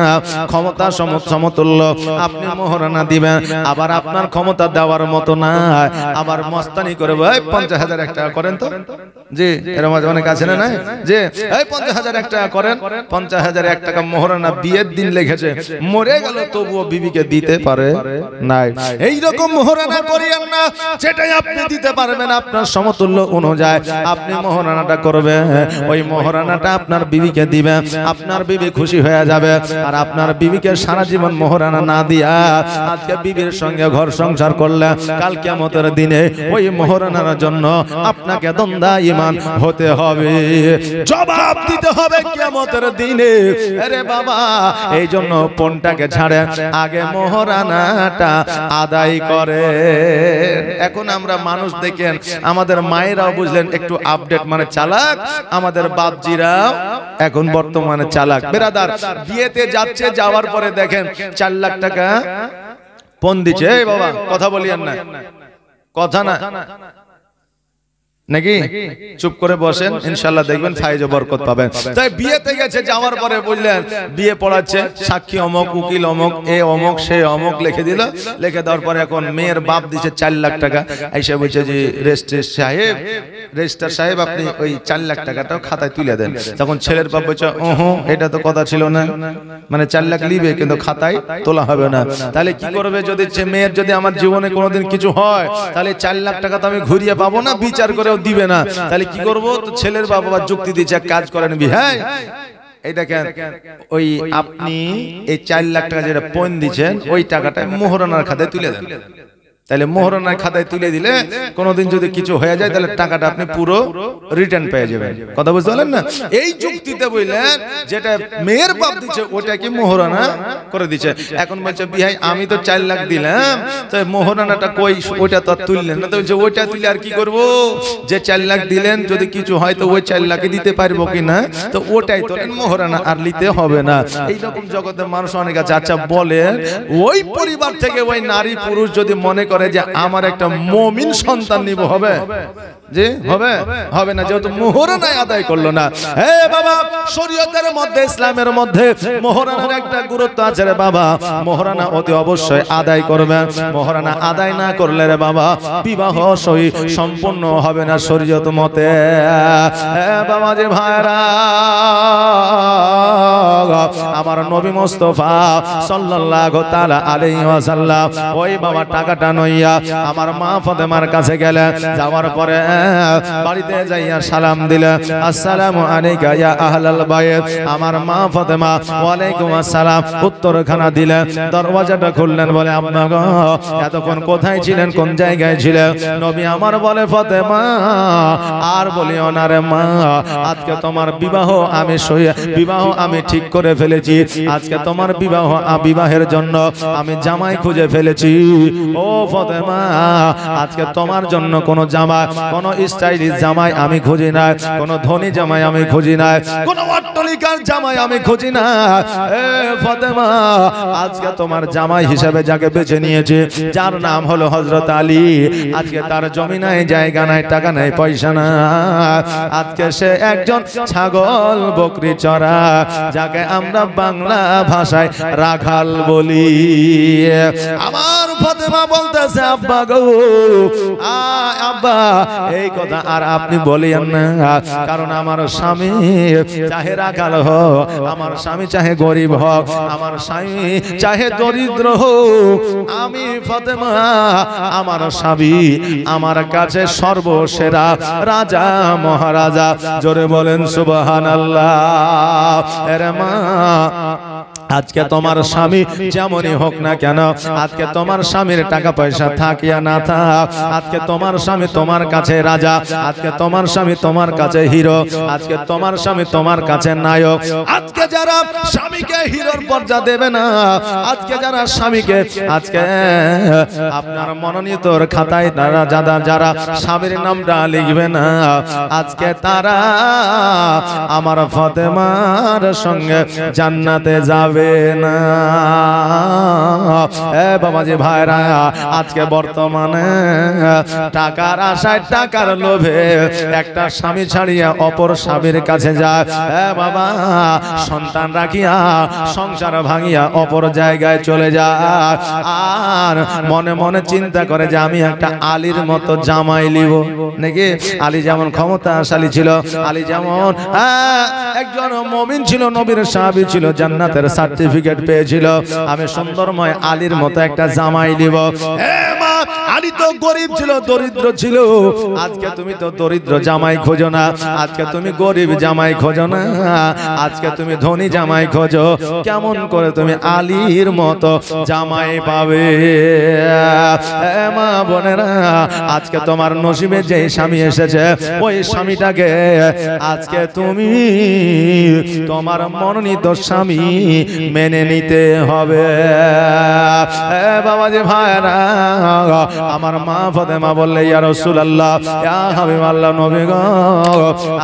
ক্ষমতা সমতুল্য আপনি মোহরানা দিবেন আবার আপনার ক্ষমতা দেওয়ার মতো না আবার মস্তানি করে ভাই 50001 টাকা করেন তো জি এরকম অনেক আছে না জি এই 50001 টাকা করেন 50001 টাকা মোহরানা বিয়ের দিন লিখেছে মরে গেল তবুও বিবিকে দিতে পারে নাই এই রকম মোহরানা করিয়েন না যেটাই আপনি দিতে পারবেন আপনার সমতুল্য অনুযায়ী আপনি মোহরানাটা করবেন ওই মোহরানাটা আপনার বিবিকে দিবেন আপনার বিবি খুশি হয়ে যাবে আর আপনার বিবিকে সারা জীবন মোহরানা না দিয়া আজকে বিবির সঙ্গে ঘর সংসার করলে কাল কিয়ামতের দিনে ওই মোহরানার জন্য আপনাকে দণ্ডায়মান হতে হবে জবাব দিতে হবে কিয়ামতের দিনে আরে বাবা এই জন্য পণটাকে ছাড়ে আগে মোহরানাটা আদায় করে এখন আমরা মানুষ দেখেন আমাদের মায়েরাও বুঝলেন একটু আপডেট মানে চালাক আমাদের বাপজিরাও এখন বর্তমানে চালাক বেরাদার বিয়েতে যাচ্ছে যাওয়ার পরে দেখেন 4 লাখ টাকা পণ দিচ্ছে এই বাবা কথা বলিয়েন না কথা না নাকি চুপ করে বসেন ইনশাআল্লাহ দেখবেন ফায়েজ ও বরকত পাবেন তাই বিয়েতে গেছে যাওয়ার পরে বুঝলেন বিয়ে পড়াচ্ছে সাক্ষী অমক উকিল অমক এ অমক সে অমক লিখে দিল লিখে দেওয়ার পরে এখন মেয়ের বাপ দিছে 4 লাখ টাকা এসে বলছে যে রেজিস্ট্রার সাহেব আপনি ওই 4 লাখ টাকাটাও খাতায় তুলে দেন তখন ছেলের বাপ বলছে ওহো এটা তো কথা ছিল না মানে 4 লাখ লিবে কিন্তু খাতায় তোলা হবে না তাহলে কি করবে যদি মেয়ের যদি আমার জীবনে কোনোদিন কিছু হয় তাহলে 4 লাখ টাকা তো আমি ঘুরিয়ে পাবো না বিচার করে দিবে না তাহলে কি করব তো ছেলের বাবা যুক্তি দিচ্ছে এক কাজ করেন ভাই এই দেখেন ওই আপনি এই 4 লাখ টাকা যেটা পণ দিবেন ওই টাকাটা মোহরানার খাতায় তুলে দেন তাহলে মোহরানার খাতায় তুলে দিলে কোনোদিন যদি কিছু হয়ে যায় তাহলে টাকাটা আপনি পুরো রিটার্ন পেয়ে যাবেন কথা বুঝতে পারলেন না এই যুক্তিতে বললেন যেটা মেয়ের বাপ দিচ্ছে ওটা কি মোহরানা করে দিচ্ছে এখন বলছে ভাই আমি তো 4 লাখ দিলাম তো মোহরানাটা কই ওইটা তো তুললেন না তো বলছে ওইটা তুলে আর কি করব যে 4 লাখ দিলেন যদি কিছু হয় তো ওই 4 লাখই দিতে পারবো কিনা তো ওটাই তোলেন মোহরানা আর নিতে হবে না এই রকম জগতে মানুষ অনেক আছে আচ্ছা বলে ওই পরিবার থেকে ওই নারী পুরুষ যদি মনে করে যে আমার একটা মুমিন সন্তান নিব হবে যে হবে হবে না যেহেতু মোহরানা আদায় করলো না হে বাবা শরীয়তের মধ্যে ইসলামের মধ্যে মোহরানার একটা গুরুত্ব আছে রে বাবা মোহরানা অতি অবশ্যই আদায় করবে মোহরানা আদায় না করলে রে বাবা বিবাহ সহি সম্পূর্ণ হবে না শরীয়ত মতে হে বাবা যে ভাইরা আমার নবী মুস্তাফা সাল্লাল্লাহু তাআলা আলাইহি ওয়াসাল্লাম ওই বাবা টাকাটা নইয়া আমার মা ফাতেমার কাছে গেলেন। যাওয়ার পরে বাড়িতে যাইয়া সালাম দিলেন, আসসালামু আলাইকা ইয়া আহলাল বাইত। আমার মা ফাতেমা ওয়ালাইকুম আসসালাম উত্তরখানা দিলেন। দরওয়াজাটা খুললেন, বলে আম্মা গো এতক্ষণ কোথায় ছিলেন, কোন জায়গায় ছিলেন? নবী আমার বলে ফাতেমা আর বলিও না রে মা, আজকে তোমার বিবাহ আমি ঠিক করে ফেলেছি। আজকে তোমার বিবাহের জন্য আমি জামাই খুঁজে ফেলেছি। ও ফাতেমা আজকে তোমার জন্য কোন জামাই, কোন স্টাইলিশ জামাই আমি খুঁজি না, কোন ধনী জামাই আমি খুঁজি না, কোন অট্টালিকার জামাই আমি খুঁজি না। এ ফাতেমা আজকে তোমার জামাই হিসেবে যাকে বেছে নিয়েছে, যার নাম হলো হযরত আলী, আজকে তার জমি নাই, জায়গা নাই, টাকা নাই, পয়সা নাই। আজকে সে একজন ছাগল বকরি চড়া, যাকে আমরা বাংলা ভাষায় রাখাল বলি। আমার ফাতেমা বলতেছে আব্বা গো, আব্বা এই কথা আর আপনি বলিয়েন না, কারণ আমার স্বামী চাহে রাখাল হোক, আমার স্বামী চাহে গরিব হোক, আমার স্বামী চাহে দরিদ্র হোক, আমি ফাতেমা আমার স্বামী আমার কাছে সর্বসেরা রাজা মহারাজা। জোরে বলেন সুবহানাল্লাহ। এরে মা আজকে তোমার স্বামী যেমনই হোক না কেন, আজকে তোমার স্বামীর টাকা পয়সা থাকিয়া না থাক, আজকে তোমার স্বামী তোমার কাছে রাজা, আজকে তোমার স্বামী তোমার কাছে হিরো, আজকে তোমার স্বামী তোমার কাছে নায়ক। আজকে যারা স্বামীকে হিরোর পর্যা দেবে না, আজকে যারা স্বামীকে আজকে আপনার মনোনীত খাতায় যারা স্বামীর নামটা লিখবে না, আজকে তারা আমার ফাতেমার সঙ্গে জান্নাতে যাবে না। এ বাবাজি ভাইরা, আজকে বর্তমানে টাকার আশায়, টাকার লোভে একটা স্বামী ছাড়িয়া অপর স্বামীর কাছে যায়। এ বাবা সন্তান রাখিয়া সংসার ভাঙিয়া অপর জায়গায় চলে যায়, আর মনে মনে চিন্তা করে যে আমি একটা আলীর মতো জামাই লিব নাকি। আলী যেমন ক্ষমতাশালী ছিল, আলী যেমন একজন মুমিন ছিল, নবীর সাহাবী ছিল, জান্নাতের সার্টিফিকেট পেয়েছিল, আমি সুন্দরময় আলীর মতো একটা জামাই লিব। আলী তো গরিব ছিল, দরিদ্র ছিল, আজকে তুমি তো দরিদ্র জামাই খোঁজো না, আজকে তুমি গরিব জামাই খোঁজো না, আজকে তুমি ধনী জামাই খোঁজো। কেমন করে তুমি আলীর মতো জামাই পাবে? মা বোনেরা, আজকে তোমার নসিবে যে স্বামী এসেছে, ওই স্বামীটাকে আজকে তুমি তোমার মনোনীত স্বামী মেনে নিতে হবে। বাবাজি ভাইরা, আমার মা ফাতেমা বললে ইয়া রাসূলুল্লাহ, ইয়া হাবিবাল্লাহ, নবী গো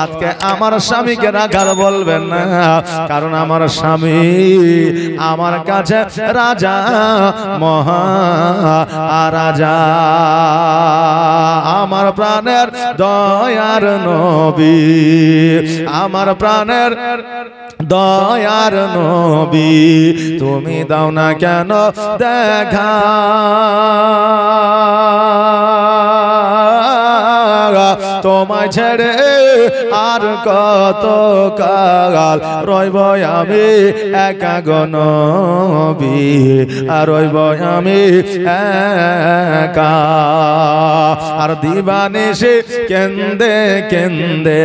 আজকে আমার স্বামীকে রাখাল বলবেন না, কারণ আমার স্বামী আমার কাছে রাজা মহারাজা, আমার প্রাণের দয়ার নবী, আমার প্রাণের দয়ার নবী, তুমি দাও না কেন দেখা, তোমায় ছেড়ে আর কত কাল রইব আমি একা গো নবী, আর রইব আমি একা। আর দিবানিশি কেন্দে কেন্দে,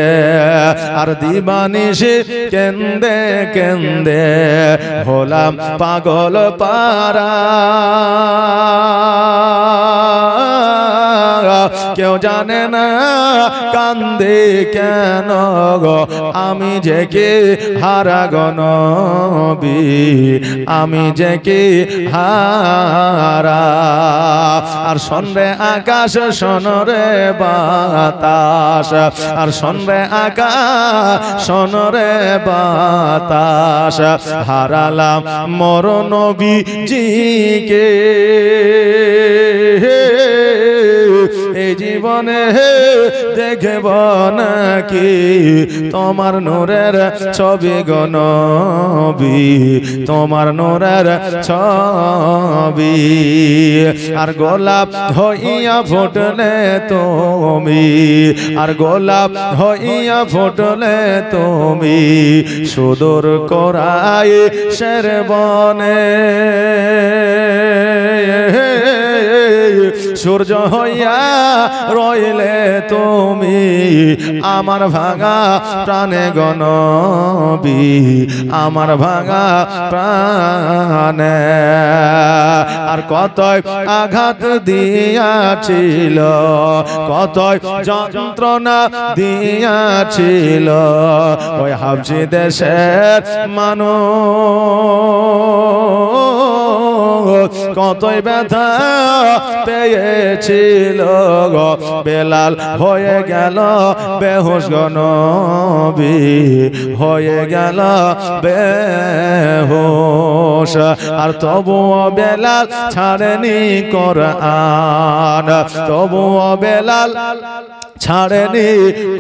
আর দিবানিশি কেন্দে কেন্দে হলাম পাগল পারা, কেউ জানে না কান্দে কেন গো, আমি যে কে হারা গো নবী, আমি যে কে হারা। আর শোনরে আকাশ, শোনরে বাতাস, আর শোনরে আকাশ, শোনরে বাতাস, হারালাম মোর নবীজিকে, এই জীবন জীবনে দেখব নাকি তোমার নূরের ছবি গো নবী, তোমার নূরের ছবি। আর গোলাপ হইয়া ফুটলে তুমি, আর গোলাপ হইয়া ফুটলে তুমি সুদূর কোরাই শের বনে, সূর্য হইয়া রইলে তুমি আমার ভাঙা প্রাণে গো নবী, আমার ভাঙা প্রাণে। আর কতই আঘাত দিয়াছিল, কতই যন্ত্রণা দিয়াছিল ওই হাবশী দেশের মানুষ, কতই ব্যথা পেয়েছিল গো। বেলাল হয়ে গেল বেহুশ গো নবী, হয়ে গেল বেহুশ। আর তবুও বেলাল ছাড়েনি কোরআন, তবুও বেলাল ছাড়েনি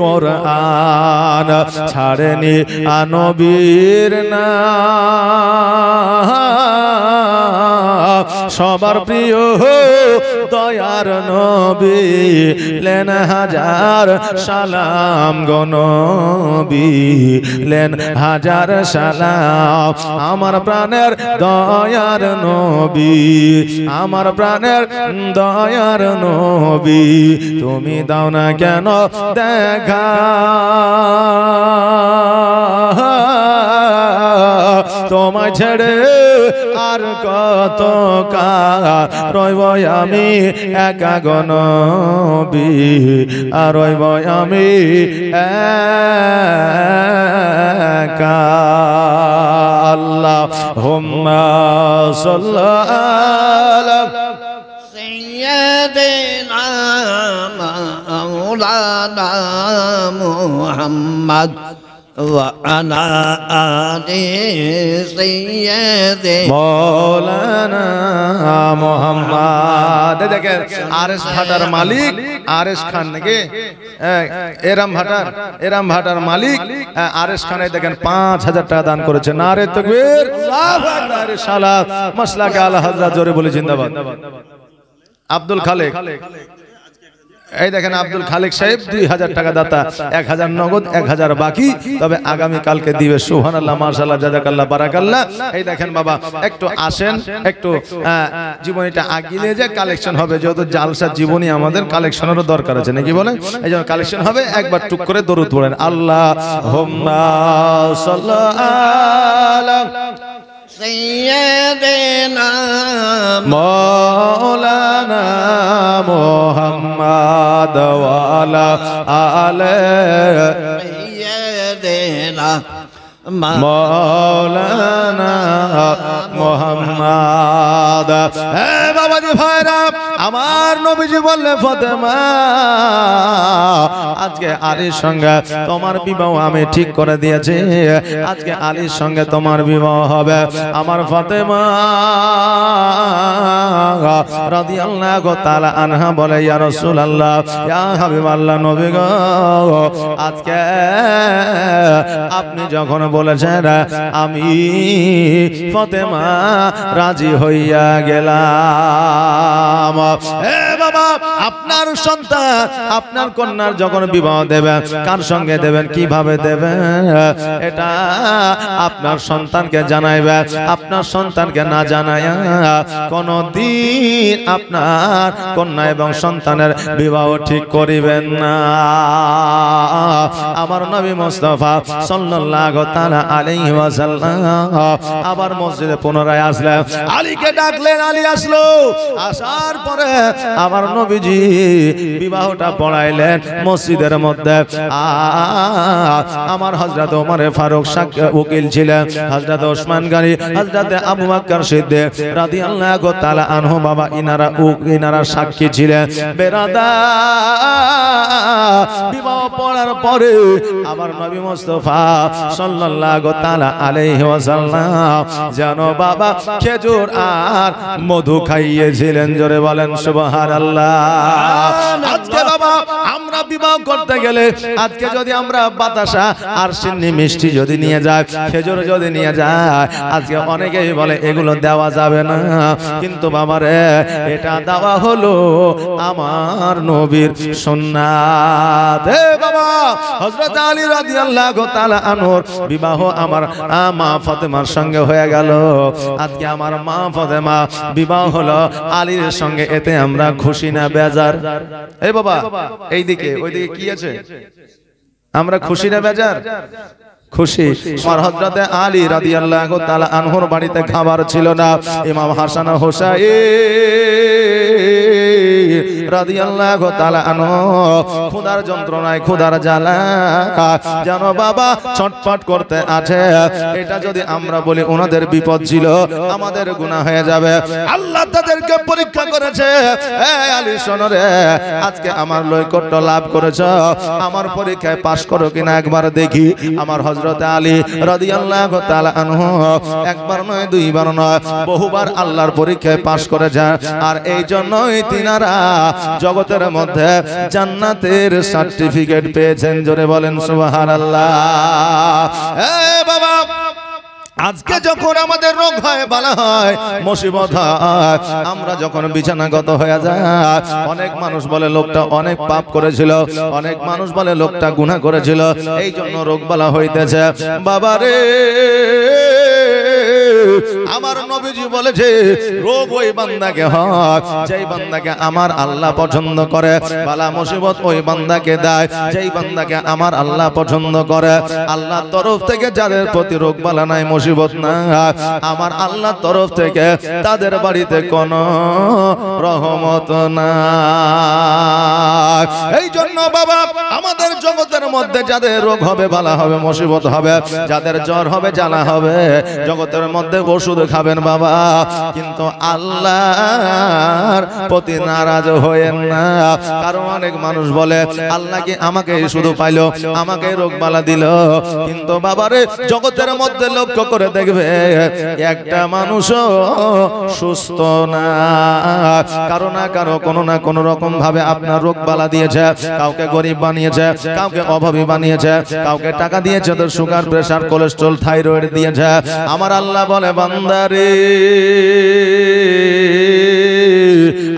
কোরআন, ছাড়েনি নবীর নাম। সবার প্রিয় দয়ার নবী লেন হাজার সালাম গো নবী, লেন হাজার সালাম। আমার প্রাণের দয়ার নবী, আমার প্রাণের দয়ার নবী, তুমি দাও না কেন দেখা, তোমায় ছেড়ে আর কত কাল রইব আমি একা গো নবী, আর রইব আমি একা। আল্লাহুম্মা সাল্লি সাইয়্যিদিনা মাওলানা মুহাম্মদ ওয়া আলা আলি সাইয়্যিদিনা মাওলানা মুহাম্মদ। দেখেন আরএস ভাটার মালিক আরএস খান নাকি, এরাম ভাটার মালিক আরএস খান। দেখেন 5000 টাকা দান করেছে। নারে তাকবীর, আল্লাহু আকবার, সালাত মাসলাকে আলা হযরত, জোরে বলে জিন্দাবাদ। আব্দুল খালেক, এই দেখেন আব্দুল খালেক সাহেব 2000 টাকা দাতা, 1000 নগদ 1000 বাকি, তবে আগামী কালকে দিবে। সুবহানাল্লাহ, মাশাআল্লাহ, জাযাকাল্লাহ, বারাকাল্লাহ। এই দেখেন বাবা একটু আসেন, একটু জীবনীটা আগিয়ে যে কালেকশন হবে, যেহেতু জালসা জীবনী আমাদের কালেকশনেরও দরকার আছে নাকি বলেন, এই জন্য কালেকশন হবে। একবার টুক করে দরুদ পড়েন, আল্লাহুম্মা সাল্লি আলা সাইয়্যিদিনা মাওলানা মুহাম্মদ ওয়া আলা আলি সাইয়্যিদিনা মাওলানা মুহাম্মদ। হে বাবাজি ভাইরা, আমার নবীজি বললে ফাতেমা আজকে আলীর সঙ্গে তোমার বিবাহ আমি ঠিক করে দিয়েছি, আজকে আলীর সঙ্গে তোমার বিবাহ হবে। আমার ফাতেমা রাদিয়াল্লাহু তাআলা আনহা বলে, ইয়া রাসূলুল্লাহ, ইয়া হাবিবাল্লাহ, নবী গো, আজকে আপনি যখন বলেছেন আমি ফাতেমা রাজি হইয়া গেলাম। হে বাবা, আপনার সন্তান, আপনার কন্যার যখন বিবাহ দেবেন, কার সঙ্গে দেবেন, কিভাবে দেবেন, এটা আপনার সন্তানকে জানাইবেন। আপনার সন্তানকে না জানাইয়া কোনদিন আপনার কন্যা এবং সন্তানের বিবাহ ঠিক করিবেন না। আমার নবী মুস্তাফা সাল্লাল্লাহু তাআলা আলাইহি ওয়াসাল্লাম আবার মসজিদে পুনরায় আসলেন, আলীকে ডাকলেন, আলী আসলো। আসার পরে আমার নবীজি বিবাহটা পড়াইলেন মসজিদের মধ্যে। আমার হযরত ওমর ফারুক উকিল ছিলেন, হযরত ওসমান গনি, হযরত আবু বকর সিদ্দিক রাদিয়াল্লাহু তাআলা আনহু বাবা, ইনারা সাক্ষী ছিলেন। বেরাদার, বিবাহ পড়ার পরে আমার নবী মুস্তাফা সাল্লাল্লাহু তাআলা আলাইহি ওয়াসাল্লাম যেন বাবা খেজুর আর মধু খাইয়েছিলেন, জোরে বলেন সুবহানাল্লাহ। আজকে বাবা আমরা বিবাহ করতে গেলে আজকে যদি আমরা বাতাসা আর সিন্নি মিষ্টি যদি নিয়ে যায়, খেজুর যদি নিয়ে যায়, আজকে অনেকেই বলে এগুলো দেওয়া যাবে না, কিন্তু বাবারে এটা দেওয়া হলো আমার নবীর সুন্নাত। এ বাবা হযরত আলী রাদিয়াল্লাহু তাআলা আনহুর বিবাহ আমার মা ফাতেমার সঙ্গে হয়ে গেল। আজকে আমার মা ফাতেমা বিবাহ হলো আলীর সঙ্গে, এতে আমরা খুশি না বেজার? এই বাবা এইদিকে ওইদিকে কি আছে, আমরা খুশি না বেজার? খুশি। আমার হযরতে আলী রাদিয়াল্লাহু তাআলা আনহুর বাড়িতে খাবার ছিল না। ইমাম হাসান ও হুসাইন রাদিয়াল্লাহু তাআলা আনহু ক্ষুধার যন্ত্রণায়, ক্ষুধার জ্বালা যেন বাবা ছটফট করতে আছে। এটা যদি আমরা বলি ওনাদের বিপদ ছিল, আমাদের গুনাহ হয়ে যাবে। আল্লাহ তাদেরকে পরীক্ষা করেছে। এই আলী শোনো রে, আজকে আমার নৈকট্য লাভ করেছ, আমার পরীক্ষায় পাশ করো কিনা একবার দেখি। আমার হযরত আলী রাদিয়াল্লাহু তাআলা আনহু একবার নয়, দুইবার নয়, বহুবার আল্লাহর পরীক্ষায় পাশ করে যান। আর এই জন্যই তিনারা জগতের মধ্যে জান্নাতের সার্টিফিকেট পেয়েছেন। জোরে বলেন সুবহানাল্লাহ। এ বাবা আজকে যখন আমাদের রোগ হয়, বালা হয়, মুসিবত হয়, আমরা যখন বিছানাগত হয়ে যায়, অনেক মানুষ বলে লোকটা অনেক পাপ করেছিল, অনেক মানুষ বলে লোকটা গুনাহ করেছিল, এই জন্য রোগ বালা হইতেছে। বাবারে আমার নবীজি বলেছে রোগ ওই বান্দাকে হয় যেই বান্দাকে আমার আল্লাহ পছন্দ করে, বালা মুসিবত ওই বান্দাকে দেয় যেই বান্দাকে আমার আল্লাহ পছন্দ করে। আল্লাহর তরফ থেকে যাদের প্রতি রোগ বালা নাই, মুসিবত না, আমার আল্লাহর তরফ থেকে তাদের বাড়িতে কোনো রহমত না। এই জন্য বাবা আমাদের জগতের মধ্যে যাদের রোগ হবে, বালা হবে, মুসিবত হবে, যাদের জ্বর হবে, জ্বালা হবে, জগতের মধ্যে ওষুধ খাবেন বাবা, কিন্তু আল্লাহর প্রতি নারাজ হয়েন না। কারণ অনেক মানুষ বলে আল্লাহ কি আমাকে শুধু পাইলো, আমাকে রোগ বালা দিল, কিন্তু বাবারে জগতের মধ্যে লক্ষ্য করে দেখবে একটা মানুষও সুস্থ না। কারো না কারো কোনো না কোনো রকম ভাবে আপনার রোগ বালা দিয়েছে। কাউকে গরিব বানিয়েছে, কাউকে অভাবী বানিয়েছে, কাউকে টাকা দিয়েছে তো সুগার, প্রেসার, কোলেস্ট্রল, থাইরয়েড দিয়েছে। আমার আল্লাহ বলে বান্দারে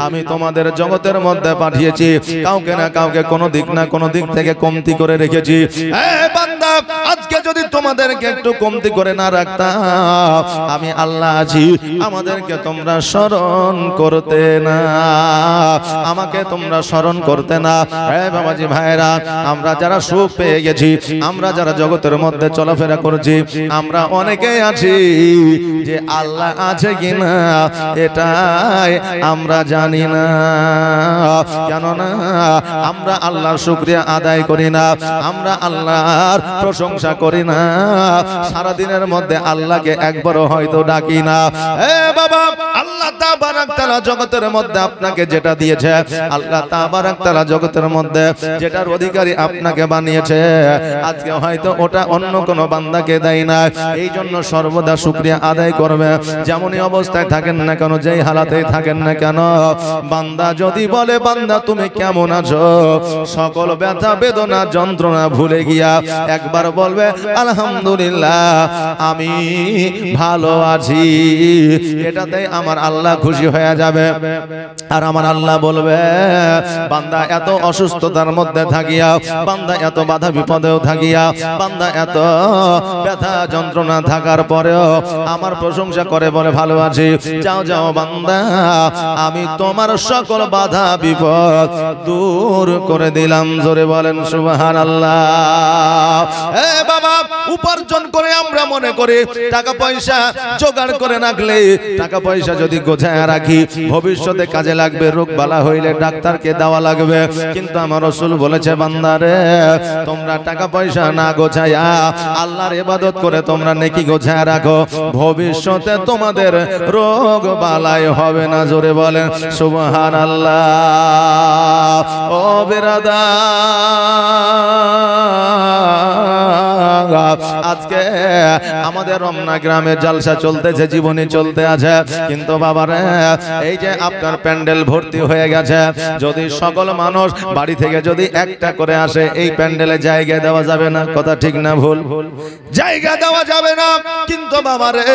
আমি তোমাদের জগতের মধ্যে পাঠিয়েছি, কাউকে না কাউকে কোনো দিক না কোনো দিক থেকে কমতি করে রেখেছি। বান্দা আজকে যদি তোমাদেরকে একটু কমতি করে না রাখতাম, আমি আল্লাহ আছি, আমাদেরকে তোমরা স্মরণ করতে না, আমাকে তোমরা স্মরণ করতে না। বাবাজি ভাইরা, আমরা যারা সুখ পেয়ে গেছি, আমরা যারা জগতের মধ্যে চলাফেরা করছি, আমরা অনেকেই আছি যে আল্লাহ আছে কিনা এটাই আমরা জানি না। কেননা আমরা আল্লাহর শুকরিয়া আদায় করি না, আমরা আল্লাহর প্রশংসা করি না, সারা দিনের মধ্যে আল্লাহকে একবারও হয়তো ডাকি না। এ বাবা আল্লাহ তাবারাক তাআলা জগতের মধ্যে আপনাকে যেটা দিয়েছে, আল্লাহ তাবারাক তাআলা জগতের মধ্যে যেটার অধিকারী আপনাকে বানিয়েছে, আজকে হয়তো ওটা অন্য কোনো বান্দাকে দেয় না। এই জন্য সর্বদা শুকরিয়া আদায় করবে। যেমনই অবস্থায় থাকেন না কেন, যেই হালাতেই থাকেন না কেন, বান্দা যদি বলে বান্দা তুমি কেমন আছো, সকল ব্যথা বেদনা যন্ত্রণা ভুলে গিয়া একবার বলবে আলহামদুলিল্লাহ আমি ভালো আছি, এটাতেই আমার আল্লাহ খুশি হয়ে যাবে। আর আমার আল্লাহ বলবে বান্দা এত অসুস্থতার মধ্যে থাকিয়া, বান্দা এত বাধা বিপদেও থাকিয়া, বান্দা এত ব্যথা যন্ত্রণা থাকার পরেও আমার প্রশংসা করে বলে ভালো আছি, যাও যাও বান্দা আমি তোমার সকল বাধা বিপদ দূর করে দিলাম। জোরে বলেন সুবহানাল্লাহ। এ বাবা উপার্জন করে আমরা মনে করি টাকা পয়সা জোগাড় করে রাখলে, টাকা পয়সা যদি গোছায় রাখি ভবিষ্যতে কাজে লাগবে, রোগ বালা হইলে ডাক্তারকে দেওয়া লাগবে। কিন্তু আমার রাসূল বলেছে বান্দারে তোমরা টাকা পয়সা না গোছায়া আল্লাহর ইবাদত করে তোমরা নেকি গোছায় রাখো, ভবিষ্যতে তোমাদের রোগ বালাই হবে না। জোরে বলেন সুবহানাল্লাহ। ও বিরাদার আজকে আমাদের রমনা গ্রামে জালসা চলতেছে, জীবনী চলতে আছে, কিন্তু বাবারে এই যে আপনার প্যান্ডেল ভর্তি হয়ে গেছে, যদি সকল মানুষ বাড়ি থেকে যদি একটা করে আসে, এই প্যান্ডেলে জায়গা দেওয়া যাবে না। কথা ঠিক না ভুল? জায়গা দেওয়া যাবে না, কিন্তু বাবারে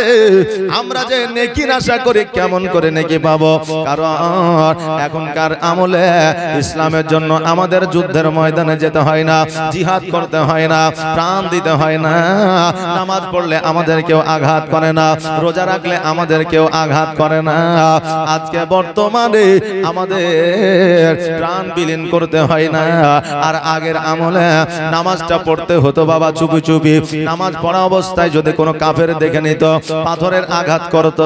আমরা যে নেকির আশা করি, কেমন করে নেকি পাবো? কারণ এখনকার আমলে ইসলামের জন্য আমাদের যুদ্ধের ময়দানে যেতে হয় না, জিহাদ করতে হয় না, প্রাণ দিতে হয় না, নামাজ পড়লে আমাদের কেউ আঘাত করে না, রোজা রাখলে আমাদের কেউ আঘাত করে না। আজকে বর্তমানে আমাদের প্রাণ বিলীন করতে হয় না। আর আগের আমলে নামাজটা পড়তে হতো বাবা চুপি চুপি। নামাজ পড়া অবস্থায় যদি কোনো কাফের দেখে নিত, পাথরের আঘাত করত।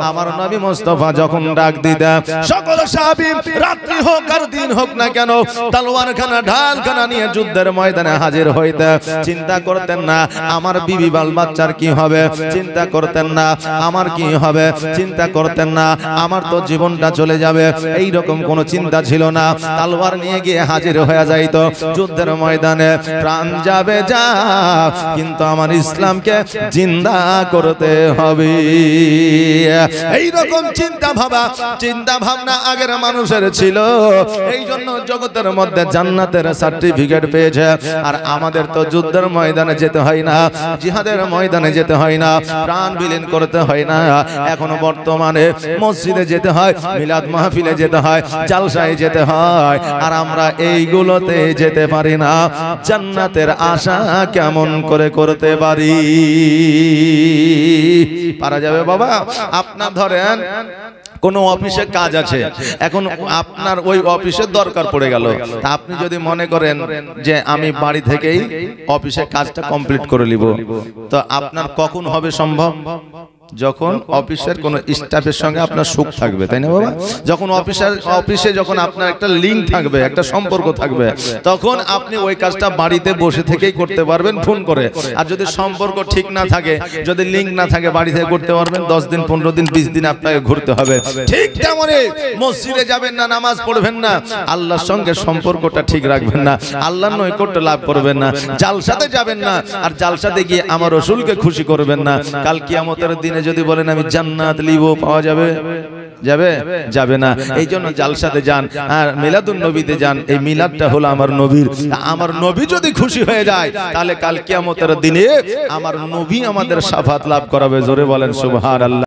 আমার নবী মুস্তাফা যখন ডাক দিতেন, সকল সাহাবী রাত্রি হোক আর দিন হোক না কেন, তলোয়ারখানা ঢালখানা নিয়ে যুদ্ধের ময়দানে হাজির হইতে চিন্তা করতেন না আমার বিবি বাল বাচ্চার কি হবে, চিন্তা করতেন না আমার কি হবে, চিন্তা করতেন না আমার তো জীবনটা চলে যাবে, এই রকম কোনো চিন্তা ছিল না। তলোয়ার নিয়ে গিয়ে হাজির হয়ে যাইতো যুদ্ধের ময়দানে। প্রাণ যাবে যা, কিন্তু আমার ইসলামকে জিন্দা করতে হবে। এই রকম চিন্তা ভাবনা আগের মানুষের ছিল, এই জন্য জগতের মধ্যে জান্নাতের সার্টিফিকেট পেয়েছে। আর আমাদের তো যুদ্ধের ময়দানে যেতে হয় না, জিহাদের ময়দানে যেতে হয় না, প্রাণ বিলীন করতে হয় না। এখন বর্তমানে মসজিদে যেতে হয়, মিলাদ মাহফিলে যেতে হয়, জালসায় যেতে হয়, আর আমরা এইগুলোতে যেতে পারি না। জান্নাতের আশা কেমন করে করতে পারি? পারা যাবে বাবা? আপনার ধরেন কোন অফিসে কাজ আছে, এখন আপনার ওই অফিসের দরকার পড়ে গেল, তা আপনি যদি মনে করেন যে আমি বাড়ি থেকেই অফিসের কাজটা কমপ্লিট করে নিব, তো আপনার কখন হবে সম্ভব? যখন অফিসের কোন স্টাফের সঙ্গে আপনার সুখ থাকবে, তাই না বাবা? যখন অফিসে যখন আপনার একটা লিঙ্ক থাকবে, একটা সম্পর্ক থাকবে, তখন আপনি ওই কাজটা বাড়িতে বসে থেকেই করতে পারবেন ফোন করে। আর যদি সম্পর্ক ঠিক না থাকে, যদি লিঙ্ক না থাকে, বাড়ি থেকে করতে পারবেন 10 দিন 15 দিন 20 দিন আপনাকে ঘুরতে হবে। ঠিক তেমনই মসজিদে যাবেন না, নামাজ পড়বেন না, আল্লাহর সঙ্গে সম্পর্কটা ঠিক রাখবেন না, আল্লাহর নৈকট্য লাভ করবেন না, জালসাতে যাবেন না, আর জালসাতে গিয়ে আমার রাসূলকে খুশি করবেন না। কাল কিয়ামতের দিনে যদি বলেন আমি জান্নাত লিব, পাওয়া যাবে? যাবে না। এই জন্য জালসাতে যান আর মিলাদুন নবীতে যান। এই মিলাদটা হলো আমার নবীর। আমার নবী যদি খুশি হয়ে যায়, তাহলে কাল কিয়ামতের দিনে আমার নবী আমাদের শাফাত লাভ করাবে। জোরে বলেন সুবহানাল্লাহ।